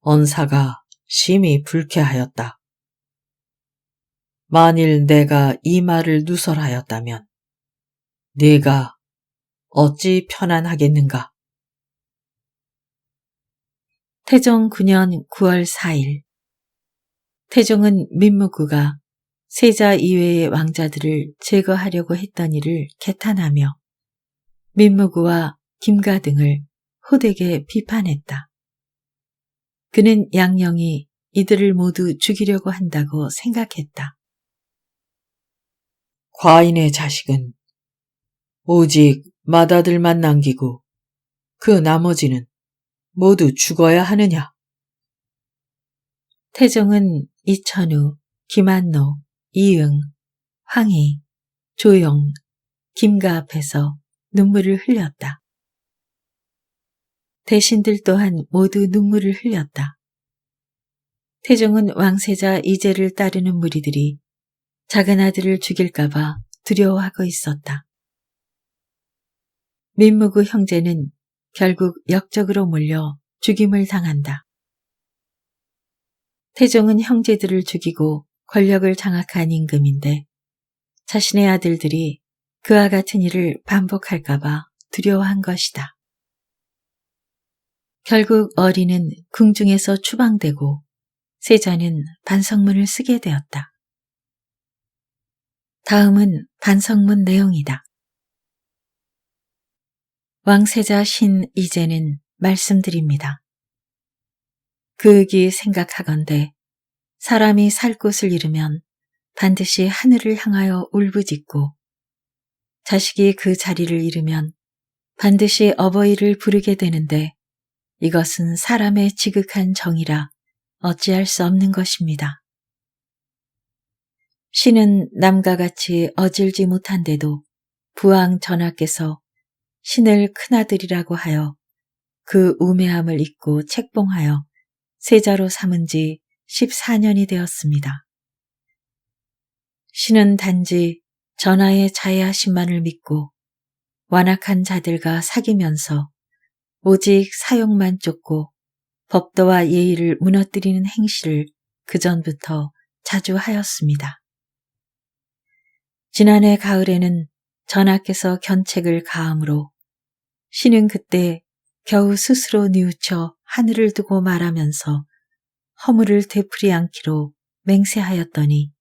언사가 심히 불쾌하였다. 만일 내가 이 말을 누설하였다면 네가 어찌 편안하겠는가? 태종 9년 9월 4일 태종은 민무구가 세자 이외의 왕자들을 제거하려고 했던 일을 개탄하며 민무구와 김가 등을 호되게 비판했다. 그는 양령이 이들을 모두 죽이려고 한다고 생각했다. 과인의 자식은 오직 맏아들만 남기고 그 나머지는 모두 죽어야 하느냐? 태종은 이천우, 김한노, 이응, 황희, 조용, 김가 앞에서 눈물을 흘렸다. 대신들 또한 모두 눈물을 흘렸다. 태종은 왕세자 이제를 따르는 무리들이 작은 아들을 죽일까봐 두려워하고 있었다. 민무구 형제는 결국 역적으로 몰려 죽임을 당한다. 태종은 형제들을 죽이고 권력을 장악한 임금인데 자신의 아들들이 그와 같은 일을 반복할까봐 두려워한 것이다. 결국 어린은 궁중에서 추방되고 세자는 반성문을 쓰게 되었다. 다음은 반성문 내용이다. 왕세자 신이제는 말씀드립니다. 그윽이 생각하건대 사람이 살 곳을 잃으면 반드시 하늘을 향하여 울부짖고 자식이 그 자리를 잃으면 반드시 어버이를 부르게 되는데 이것은 사람의 지극한 정이라 어찌할 수 없는 것입니다. 신은 남과 같이 어질지 못한데도 부왕 전하께서 신을 큰아들이라고 하여 그 우매함을 잊고 책봉하여 세자로 삼은 지 14년이 되었습니다. 신은 단지 전하의 자애하심만을 믿고 완악한 자들과 사귀면서 오직 사욕만 쫓고 법도와 예의를 무너뜨리는 행실을 그전부터 자주 하였습니다. 지난해 가을에는 전하께서 견책을 가함으로 신은 그때 겨우 스스로 뉘우쳐 하늘을 두고 말하면서 허물을 되풀이 않기로 맹세하였더니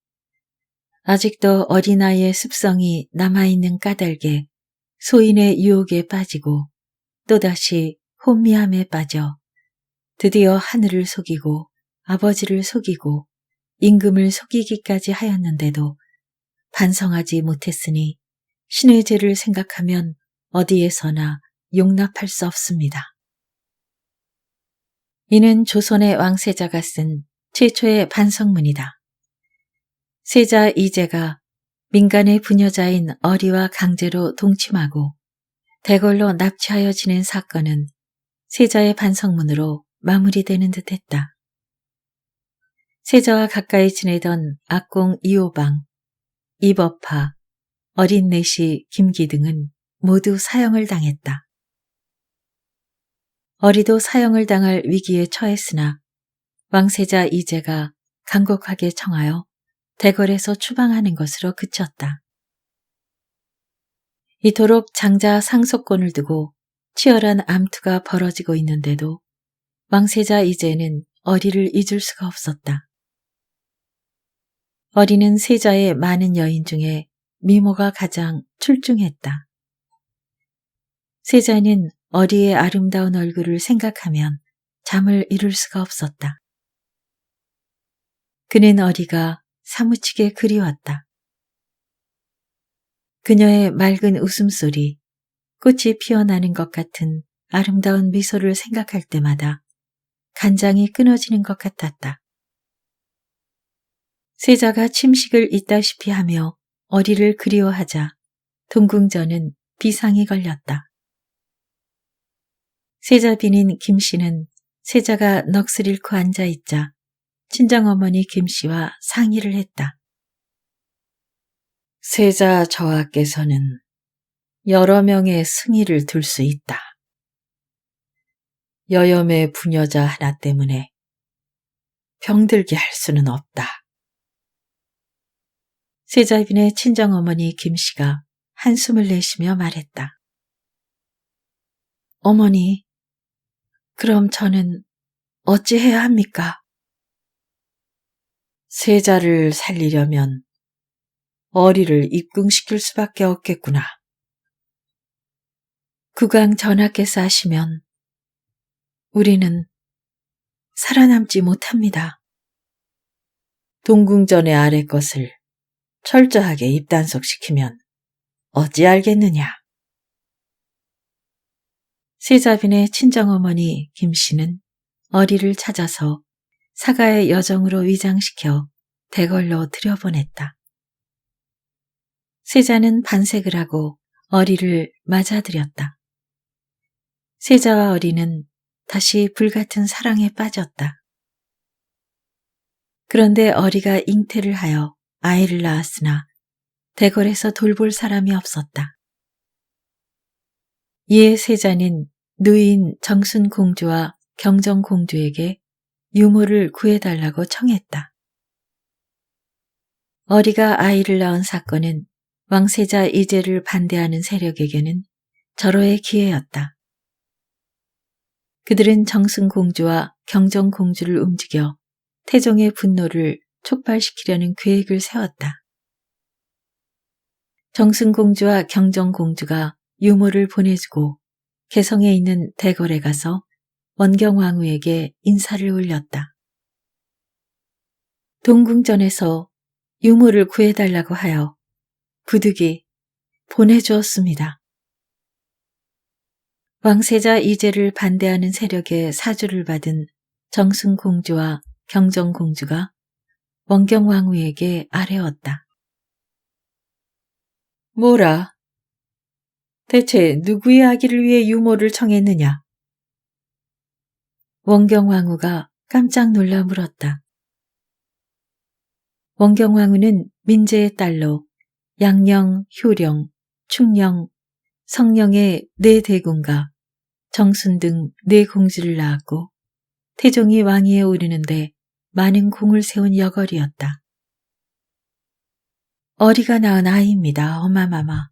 아직도 어린아이의 습성이 남아있는 까닭에 소인의 유혹에 빠지고 또다시 혼미함에 빠져 드디어 하늘을 속이고 아버지를 속이고 임금을 속이기까지 하였는데도 반성하지 못했으니 신의 죄를 생각하면 어디에서나 용납할 수 없습니다. 이는 조선의 왕세자가 쓴 최초의 반성문이다. 세자 이제가 민간의 부녀자인 어리와 강제로 동침하고 대궐로 납치하여 지낸 사건은 세자의 반성문으로 마무리되는 듯했다. 세자와 가까이 지내던 악공 이호방, 이법하, 어린 내시 김기 등은 모두 사형을 당했다. 어리도 사형을 당할 위기에 처했으나 왕세자 이제가 간곡하게 청하여 대궐에서 추방하는 것으로 그쳤다. 이토록 장자 상속권을 두고 치열한 암투가 벌어지고 있는데도 왕세자 이제는 어리를 잊을 수가 없었다. 어리는 세자의 많은 여인 중에 미모가 가장 출중했다. 세자는 어리의 아름다운 얼굴을 생각하면 잠을 이룰 수가 없었다. 그는 어리가 사무치게 그리웠다. 그녀의 맑은 웃음소리, 꽃이 피어나는 것 같은 아름다운 미소를 생각할 때마다 간장이 끊어지는 것 같았다. 세자가 침식을 잊다시피 하며 어리를 그리워하자 동궁전은 비상이 걸렸다. 세자빈인 김씨는 세자가 넋을 잃고 앉아있자 친정어머니 김씨와 상의를 했다. 세자 저하께서는 여러 명의 승희를 둘 수 있다. 여염의 부녀자 하나 때문에 병들게 할 수는 없다. 세자빈의 친정어머니 김씨가 한숨을 내쉬며 말했다. 어머니, 그럼 저는 어찌해야 합니까? 세자를 살리려면 어리를 입궁시킬 수밖에 없겠구나. 국왕 전하께서 하시면 우리는 살아남지 못합니다. 동궁전의 아래 것을 철저하게 입단속시키면 어찌 알겠느냐. 세자빈의 친정어머니 김씨는 어리를 찾아서 사가의 여정으로 위장시켜 대궐로 들여보냈다. 세자는 반색을 하고 어리를 맞아들였다. 세자와 어리는 다시 불같은 사랑에 빠졌다. 그런데 어리가 잉태를 하여 아이를 낳았으나 대궐에서 돌볼 사람이 없었다. 이에 세자는 누이인 정순공주와 경정공주에게 유모를 구해달라고 청했다. 어리가 아이를 낳은 사건은 왕세자 이제를 반대하는 세력에게는 절호의 기회였다. 그들은 정순공주와 경정공주를 움직여 태종의 분노를 촉발시키려는 계획을 세웠다. 정순공주와 경정공주가 유모를 보내주고 개성에 있는 대궐에 가서 원경왕후에게 인사를 올렸다. 동궁전에서 유모를 구해달라고 하여 부득이 보내주었습니다. 왕세자 이제를 반대하는 세력의 사주를 받은 정순공주와 경정공주가 원경왕후에게 아뢰었다. 뭐라? 대체 누구의 아기를 위해 유모를 청했느냐? 원경왕후가 깜짝 놀라 물었다. 원경왕후는 민제의 딸로 양령, 효령, 충령, 성령의 네 대군과 정순 등 네 공주를 낳았고 태종이 왕위에 오르는데 많은 공을 세운 여걸이었다. 어리가 낳은 아이입니다, 어마마마.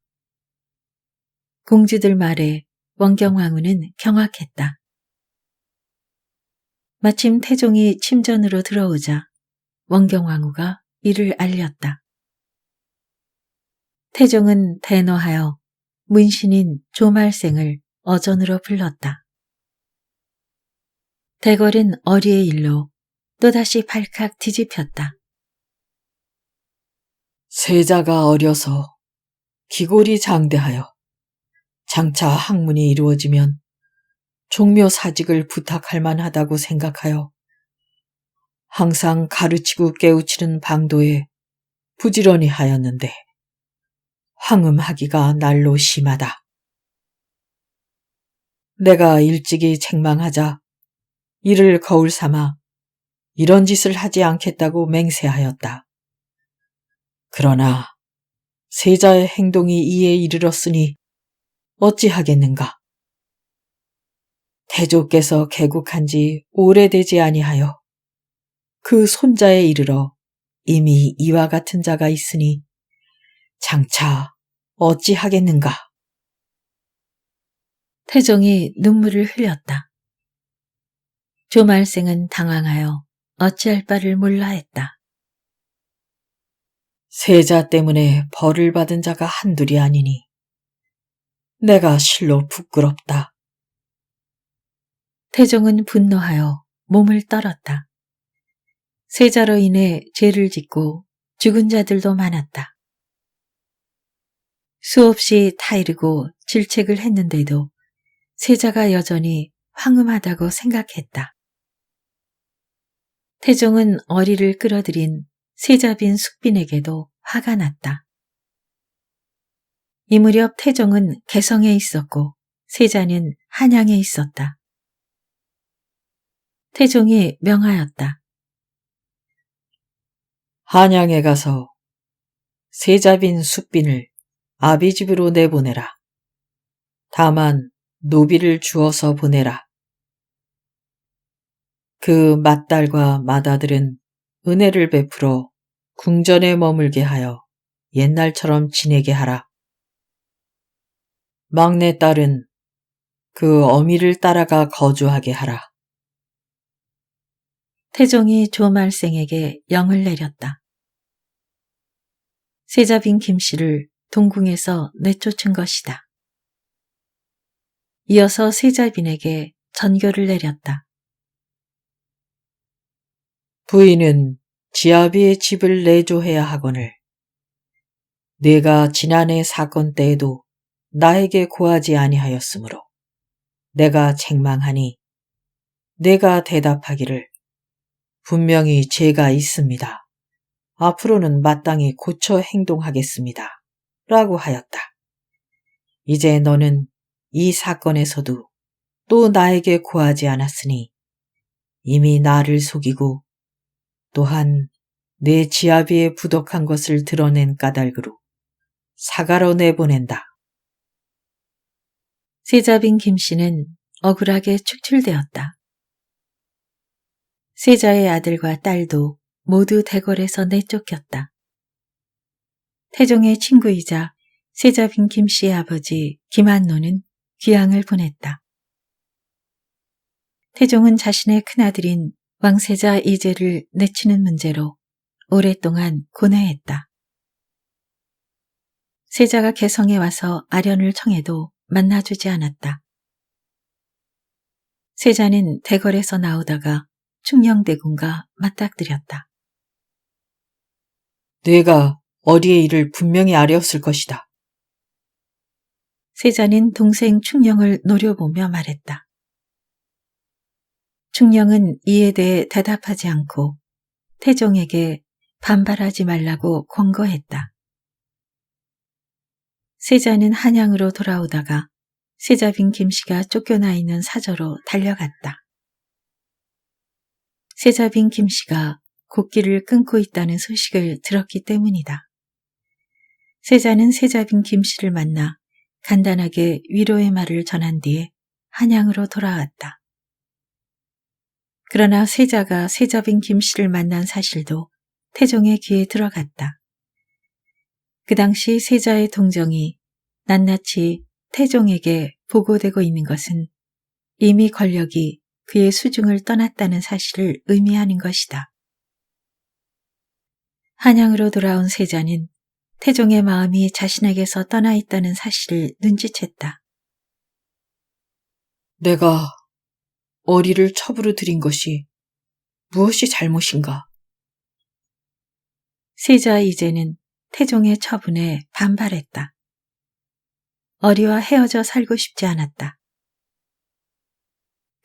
공주들 말에 원경왕후는 경악했다. 마침 태종이 침전으로 들어오자 원경왕후가 이를 알렸다. 태종은 대노하여 문신인 조말생을 어전으로 불렀다. 대궐은 어리의 일로 또다시 발칵 뒤집혔다. 세자가 어려서 기골이 장대하여 장차 학문이 이루어지면 종묘 사직을 부탁할 만하다고 생각하여 항상 가르치고 깨우치는 방도에 부지런히 하였는데 황음하기가 날로 심하다. 내가 일찍이 책망하자 이를 거울 삼아 이런 짓을 하지 않겠다고 맹세하였다. 그러나 세자의 행동이 이에 이르렀으니 어찌하겠는가. 태조께서 개국한 지 오래되지 아니하여 그 손자에 이르러 이미 이와 같은 자가 있으니 장차 어찌하겠는가. 태종이 눈물을 흘렸다. 조말생은 당황하여 어찌할 바를 몰라 했다. 세자 때문에 벌을 받은 자가 한둘이 아니니 내가 실로 부끄럽다. 태종은 분노하여 몸을 떨었다. 세자로 인해 죄를 짓고 죽은 자들도 많았다. 수없이 타이르고 질책을 했는데도 세자가 여전히 황음하다고 생각했다. 태종은 어리를 끌어들인 세자빈 숙빈에게도 화가 났다. 이 무렵 태종은 개성에 있었고 세자는 한양에 있었다. 태종이 명하였다. 한양에 가서 세자빈 숙빈을 아비 집으로 내보내라. 다만 노비를 주어서 보내라. 그 맏딸과 맏아들은 은혜를 베풀어 궁전에 머물게 하여 옛날처럼 지내게 하라. 막내딸은 그 어미를 따라가 거주하게 하라. 태종이 조말생에게 영을 내렸다. 세자빈 김씨를 동궁에서 내쫓은 것이다. 이어서 세자빈에게 전교를 내렸다. 부인은 지아비의 집을 내조해야 하거늘 네가 지난해 사건 때에도 나에게 고하지 아니하였으므로 내가 책망하니 내가 대답하기를 분명히 죄가 있습니다. 앞으로는 마땅히 고쳐 행동하겠습니다. 라고 하였다. 이제 너는 이 사건에서도 또 나에게 고하지 않았으니 이미 나를 속이고 또한 내 지아비에 부덕한 것을 드러낸 까닭으로 사가로 내보낸다. 세자빈 김씨는 억울하게 축출되었다. 세자의 아들과 딸도 모두 대궐에서 내쫓겼다. 태종의 친구이자 세자빈 김씨의 아버지 김한노는 귀양을 보냈다. 태종은 자신의 큰아들인 왕세자 이제를 내치는 문제로 오랫동안 고뇌했다. 세자가 개성에 와서 아련을 청해도 만나주지 않았다. 세자는 대궐에서 나오다가 충녕대군과 맞닥뜨렸다. 내가 어리의 일을 분명히 아뢰었을 것이다. 세자는 동생 충녕을 노려보며 말했다. 충녕은 이에 대해 대답하지 않고 태종에게 반발하지 말라고 권고했다. 세자는 한양으로 돌아오다가 세자빈 김씨가 쫓겨나 있는 사저로 달려갔다. 세자빈 김씨가 곡기를 끊고 있다는 소식을 들었기 때문이다. 세자는 세자빈 김씨를 만나 간단하게 위로의 말을 전한 뒤에 한양으로 돌아왔다. 그러나 세자가 세자빈 김씨를 만난 사실도 태종의 귀에 들어갔다. 그 당시 세자의 동정이 낱낱이 태종에게 보고되고 있는 것은 이미 권력이 그의 수중을 떠났다는 사실을 의미하는 것이다. 한양으로 돌아온 세자는 태종의 마음이 자신에게서 떠나 있다는 사실을 눈치챘다. 내가 어리를 첩으로 들인 것이 무엇이 잘못인가? 세자 이제는 태종의 처분에 반발했다. 어리와 헤어져 살고 싶지 않았다.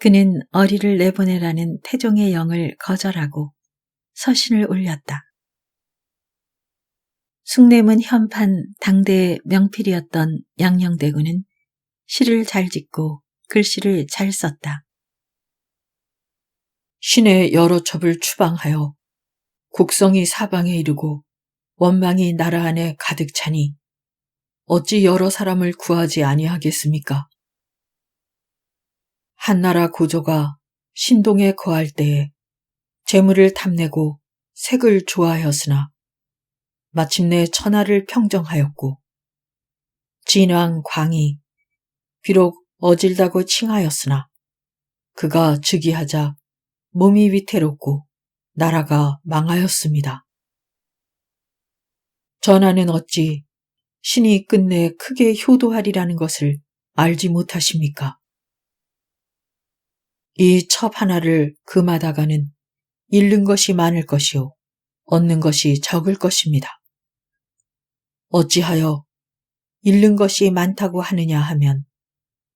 그는 어리를 내보내라는 태종의 영을 거절하고 서신을 올렸다. 숭례문 현판 당대의 명필이었던 양녕대군은 시를 잘 짓고 글씨를 잘 썼다. 신의 여러 첩을 추방하여 곡성이 사방에 이르고 원망이 나라 안에 가득 차니 어찌 여러 사람을 구하지 아니하겠습니까? 한나라 고조가 신동에 거할 때에 재물을 탐내고 색을 좋아하였으나 마침내 천하를 평정하였고 진왕 광이 비록 어질다고 칭하였으나 그가 즉위하자 몸이 위태롭고 나라가 망하였습니다. 전하는 어찌 신이 끝내 크게 효도하리라는 것을 알지 못하십니까? 이 첩 하나를 금하다가는 잃는 것이 많을 것이요 얻는 것이 적을 것입니다. 어찌하여 잃는 것이 많다고 하느냐 하면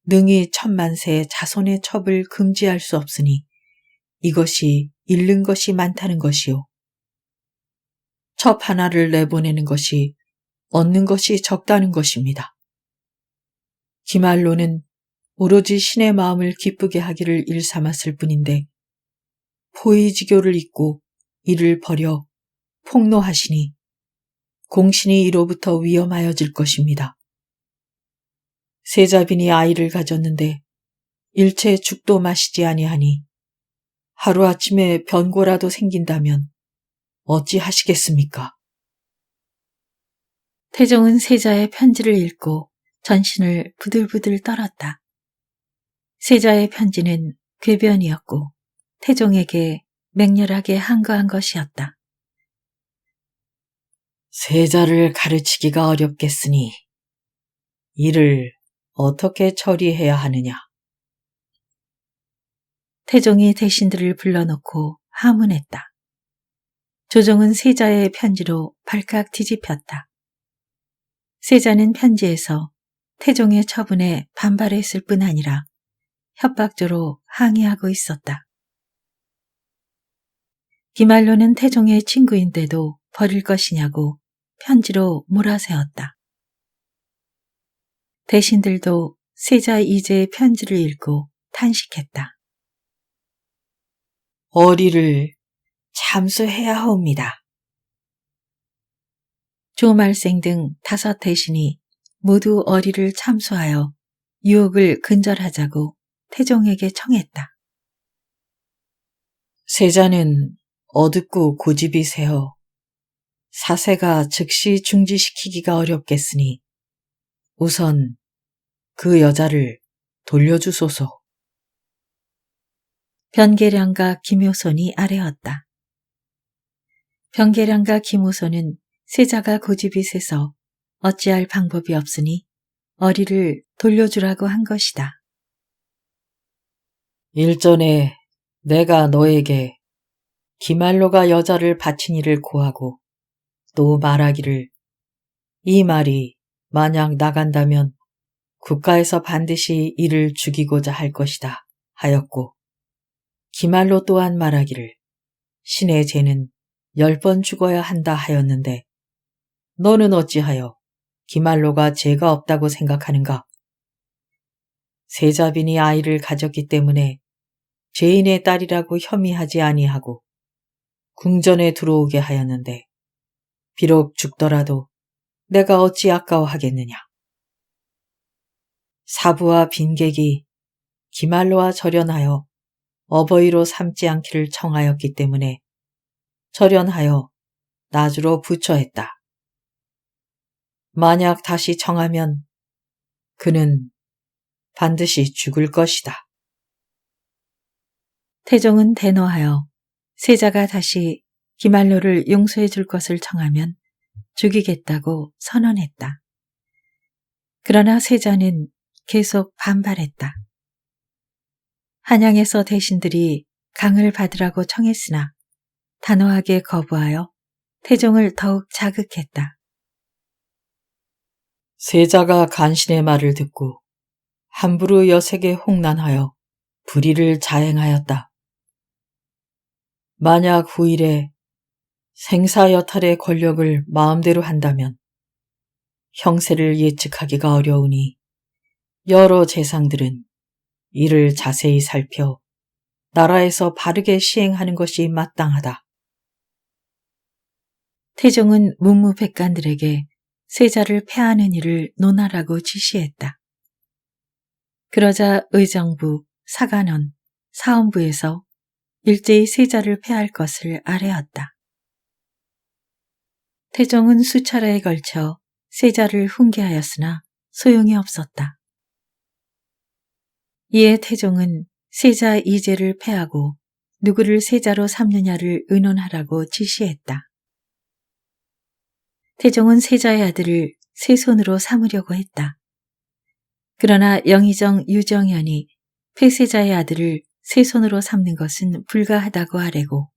능히 천만세 자손의 첩을 금지할 수 없으니 이것이 잃는 것이 많다는 것이요. 첩 하나를 내보내는 것이 얻는 것이 적다는 것입니다. 기말로는 오로지 신의 마음을 기쁘게 하기를 일삼았을 뿐인데 포의지교를 잇고 이를 버려 폭로하시니 공신이 이로부터 위험하여질 것입니다. 세자빈이 아이를 가졌는데 일체 죽도 마시지 아니하니 하루아침에 변고라도 생긴다면 어찌 하시겠습니까? 태종은 세자의 편지를 읽고 전신을 부들부들 떨었다. 세자의 편지는 궤변이었고 태종에게 맹렬하게 항거한 것이었다. 세자를 가르치기가 어렵겠으니 이를 어떻게 처리해야 하느냐? 태종이 대신들을 불러놓고 하문했다. 조종은 세자의 편지로 발칵 뒤집혔다. 세자는 편지에서 태종의 처분에 반발했을 뿐 아니라 협박조로 항의하고 있었다. 기말로는 태종의 친구인데도 버릴 것이냐고 편지로 몰아세웠다. 대신들도 세자 이제의 편지를 읽고 탄식했다. 어리를 참수해야 하옵니다. 조말생 등 5 대신이 모두 어리를 참수하여 유혹을 근절하자고 태종에게 청했다. 세자는 어둡고 고집이 세어 사세가 즉시 중지시키기가 어렵겠으니 우선 그 여자를 돌려주소서. 변계량과 김효손이 아뢰었다. 변계량과 김효손은 세자가 고집이 세서 어찌할 방법이 없으니 어리를 돌려주라고 한 것이다. 일전에 내가 너에게 기말로가 여자를 바친 이를 고하고 또 말하기를 이 말이 만약 나간다면 국가에서 반드시 이를 죽이고자 할 것이다 하였고 기말로 또한 말하기를 신의 죄는 10번 죽어야 한다 하였는데 너는 어찌하여 기말로가 죄가 없다고 생각하는가? 세자빈이 아이를 가졌기 때문에 죄인의 딸이라고 혐의하지 아니하고 궁전에 들어오게 하였는데 비록 죽더라도 내가 어찌 아까워하겠느냐. 사부와 빈객이 기말로와 절연하여 어버이로 삼지 않기를 청하였기 때문에 절연하여 나주로 부처했다. 만약 다시 청하면 그는 반드시 죽을 것이다. 태종은 대노하여 세자가 다시 기말로를 용서해 줄 것을 청하면 죽이겠다고 선언했다. 그러나 세자는 계속 반발했다. 한양에서 대신들이 강을 받으라고 청했으나 단호하게 거부하여 태종을 더욱 자극했다. 세자가 간신의 말을 듣고 함부로 여색에 홍난하여 불의를 자행하였다. 만약 후일에 생사여탈의 권력을 마음대로 한다면 형세를 예측하기가 어려우니 여러 재상들은 이를 자세히 살펴 나라에서 바르게 시행하는 것이 마땅하다. 태종은 문무백관들에게 세자를 폐하는 일을 논하라고 지시했다. 그러자 의정부, 사관원, 사원부에서 일제히 세자를 폐할 것을 아뢰었다. 태종은 수차례에 걸쳐 세자를 훈계하였으나 소용이 없었다. 이에 태종은 세자 이제를 폐하고 누구를 세자로 삼느냐를 의논하라고 지시했다. 태종은 세자의 아들을 세 손으로 삼으려고 했다. 그러나 영의정 유정현이 폐세자의 아들을 세 손으로 삼는 것은 불가하다고 아뢰고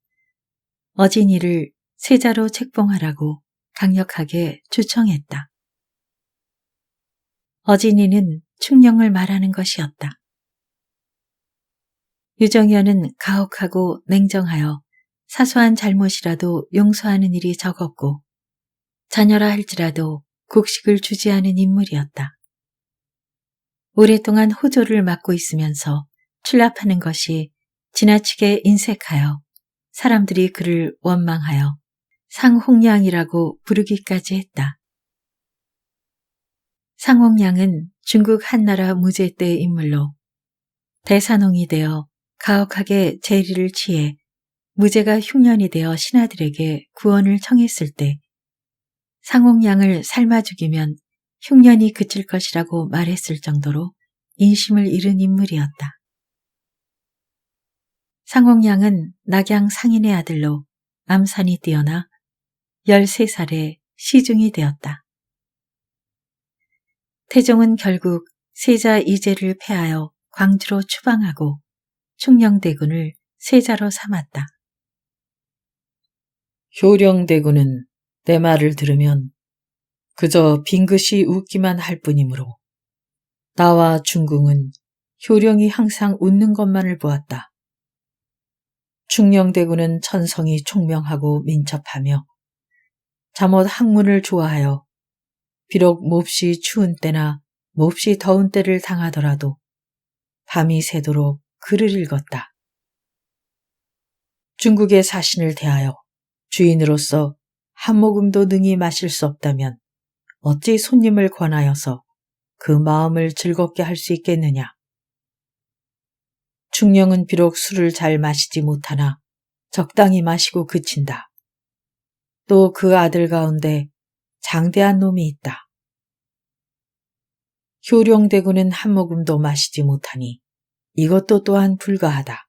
어진이를 세자로 책봉하라고 강력하게 주청했다. 어진이는 충령을 말하는 것이었다. 유정현은 가혹하고 냉정하여 사소한 잘못이라도 용서하는 일이 적었고 자녀라 할지라도 국식을 주지 않은 인물이었다. 오랫동안 호조를 맡고 있으면서 출납하는 것이 지나치게 인색하여 사람들이 그를 원망하여 상홍량이라고 부르기까지 했다. 상홍량은 중국 한나라 무제 때의 인물로 대산홍이 되어 가혹하게 재리를 취해 무제가 흉년이 되어 신하들에게 구원을 청했을 때 상홍량을 삶아 죽이면 흉년이 그칠 것이라고 말했을 정도로 인심을 잃은 인물이었다. 상옥량은 낙양 상인의 아들로 암산이 뛰어나 13살에 시중이 되었다. 태종은 결국 세자 이재를 패하여 광주로 추방하고 충녕대군을 세자로 삼았다. 효령대군은 내 말을 들으면 그저 빙긋이 웃기만 할 뿐이므로 나와 중궁은 효령이 항상 웃는 것만을 보았다. 충녕대군은 천성이 총명하고 민첩하며 잠옷 학문을 좋아하여 비록 몹시 추운 때나 몹시 더운 때를 당하더라도 밤이 새도록 글을 읽었다. 중국의 사신을 대하여 주인으로서 한 모금도 능히 마실 수 없다면 어찌 손님을 권하여서 그 마음을 즐겁게 할 수 있겠느냐. 충령은 비록 술을 잘 마시지 못하나 적당히 마시고 그친다. 또 그 아들 가운데 장대한 놈이 있다. 효령대군은 한 모금도 마시지 못하니 이것도 또한 불가하다.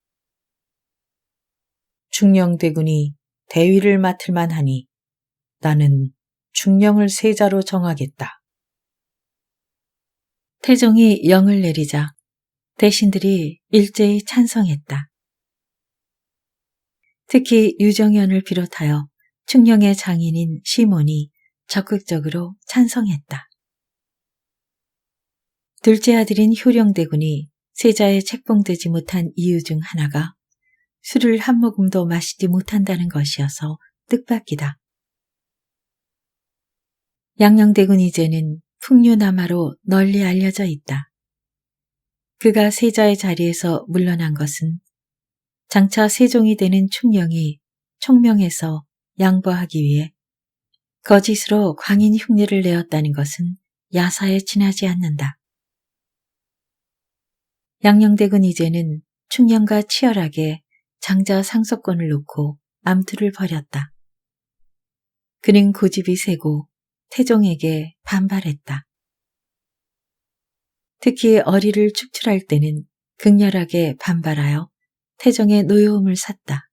충령대군이 대위를 맡을 만하니 나는 충령을 세자로 정하겠다. 태종이 영을 내리자 대신들이 일제히 찬성했다. 특히 유정연을 비롯하여 충령의 장인인 시몬이 적극적으로 찬성했다. 둘째 아들인 효령대군이 세자에 책봉되지 못한 이유 중 하나가 술을 한 모금도 마시지 못한다는 것이어서 뜻밖이다. 양녕대군 이제는 풍류남하로 널리 알려져 있다. 그가 세자의 자리에서 물러난 것은 장차 세종이 되는 충령이 총명해서 양보하기 위해 거짓으로 광인 흉내를 내었다는 것은 야사에 지나지 않는다. 양녕대군 이제는 충령과 치열하게 장자 상속권을 놓고 암투를 벌였다. 그는 고집이 세고 태종에게 반발했다. 특히 어리를 축출할 때는 극렬하게 반발하여 태종의 노여움을 샀다.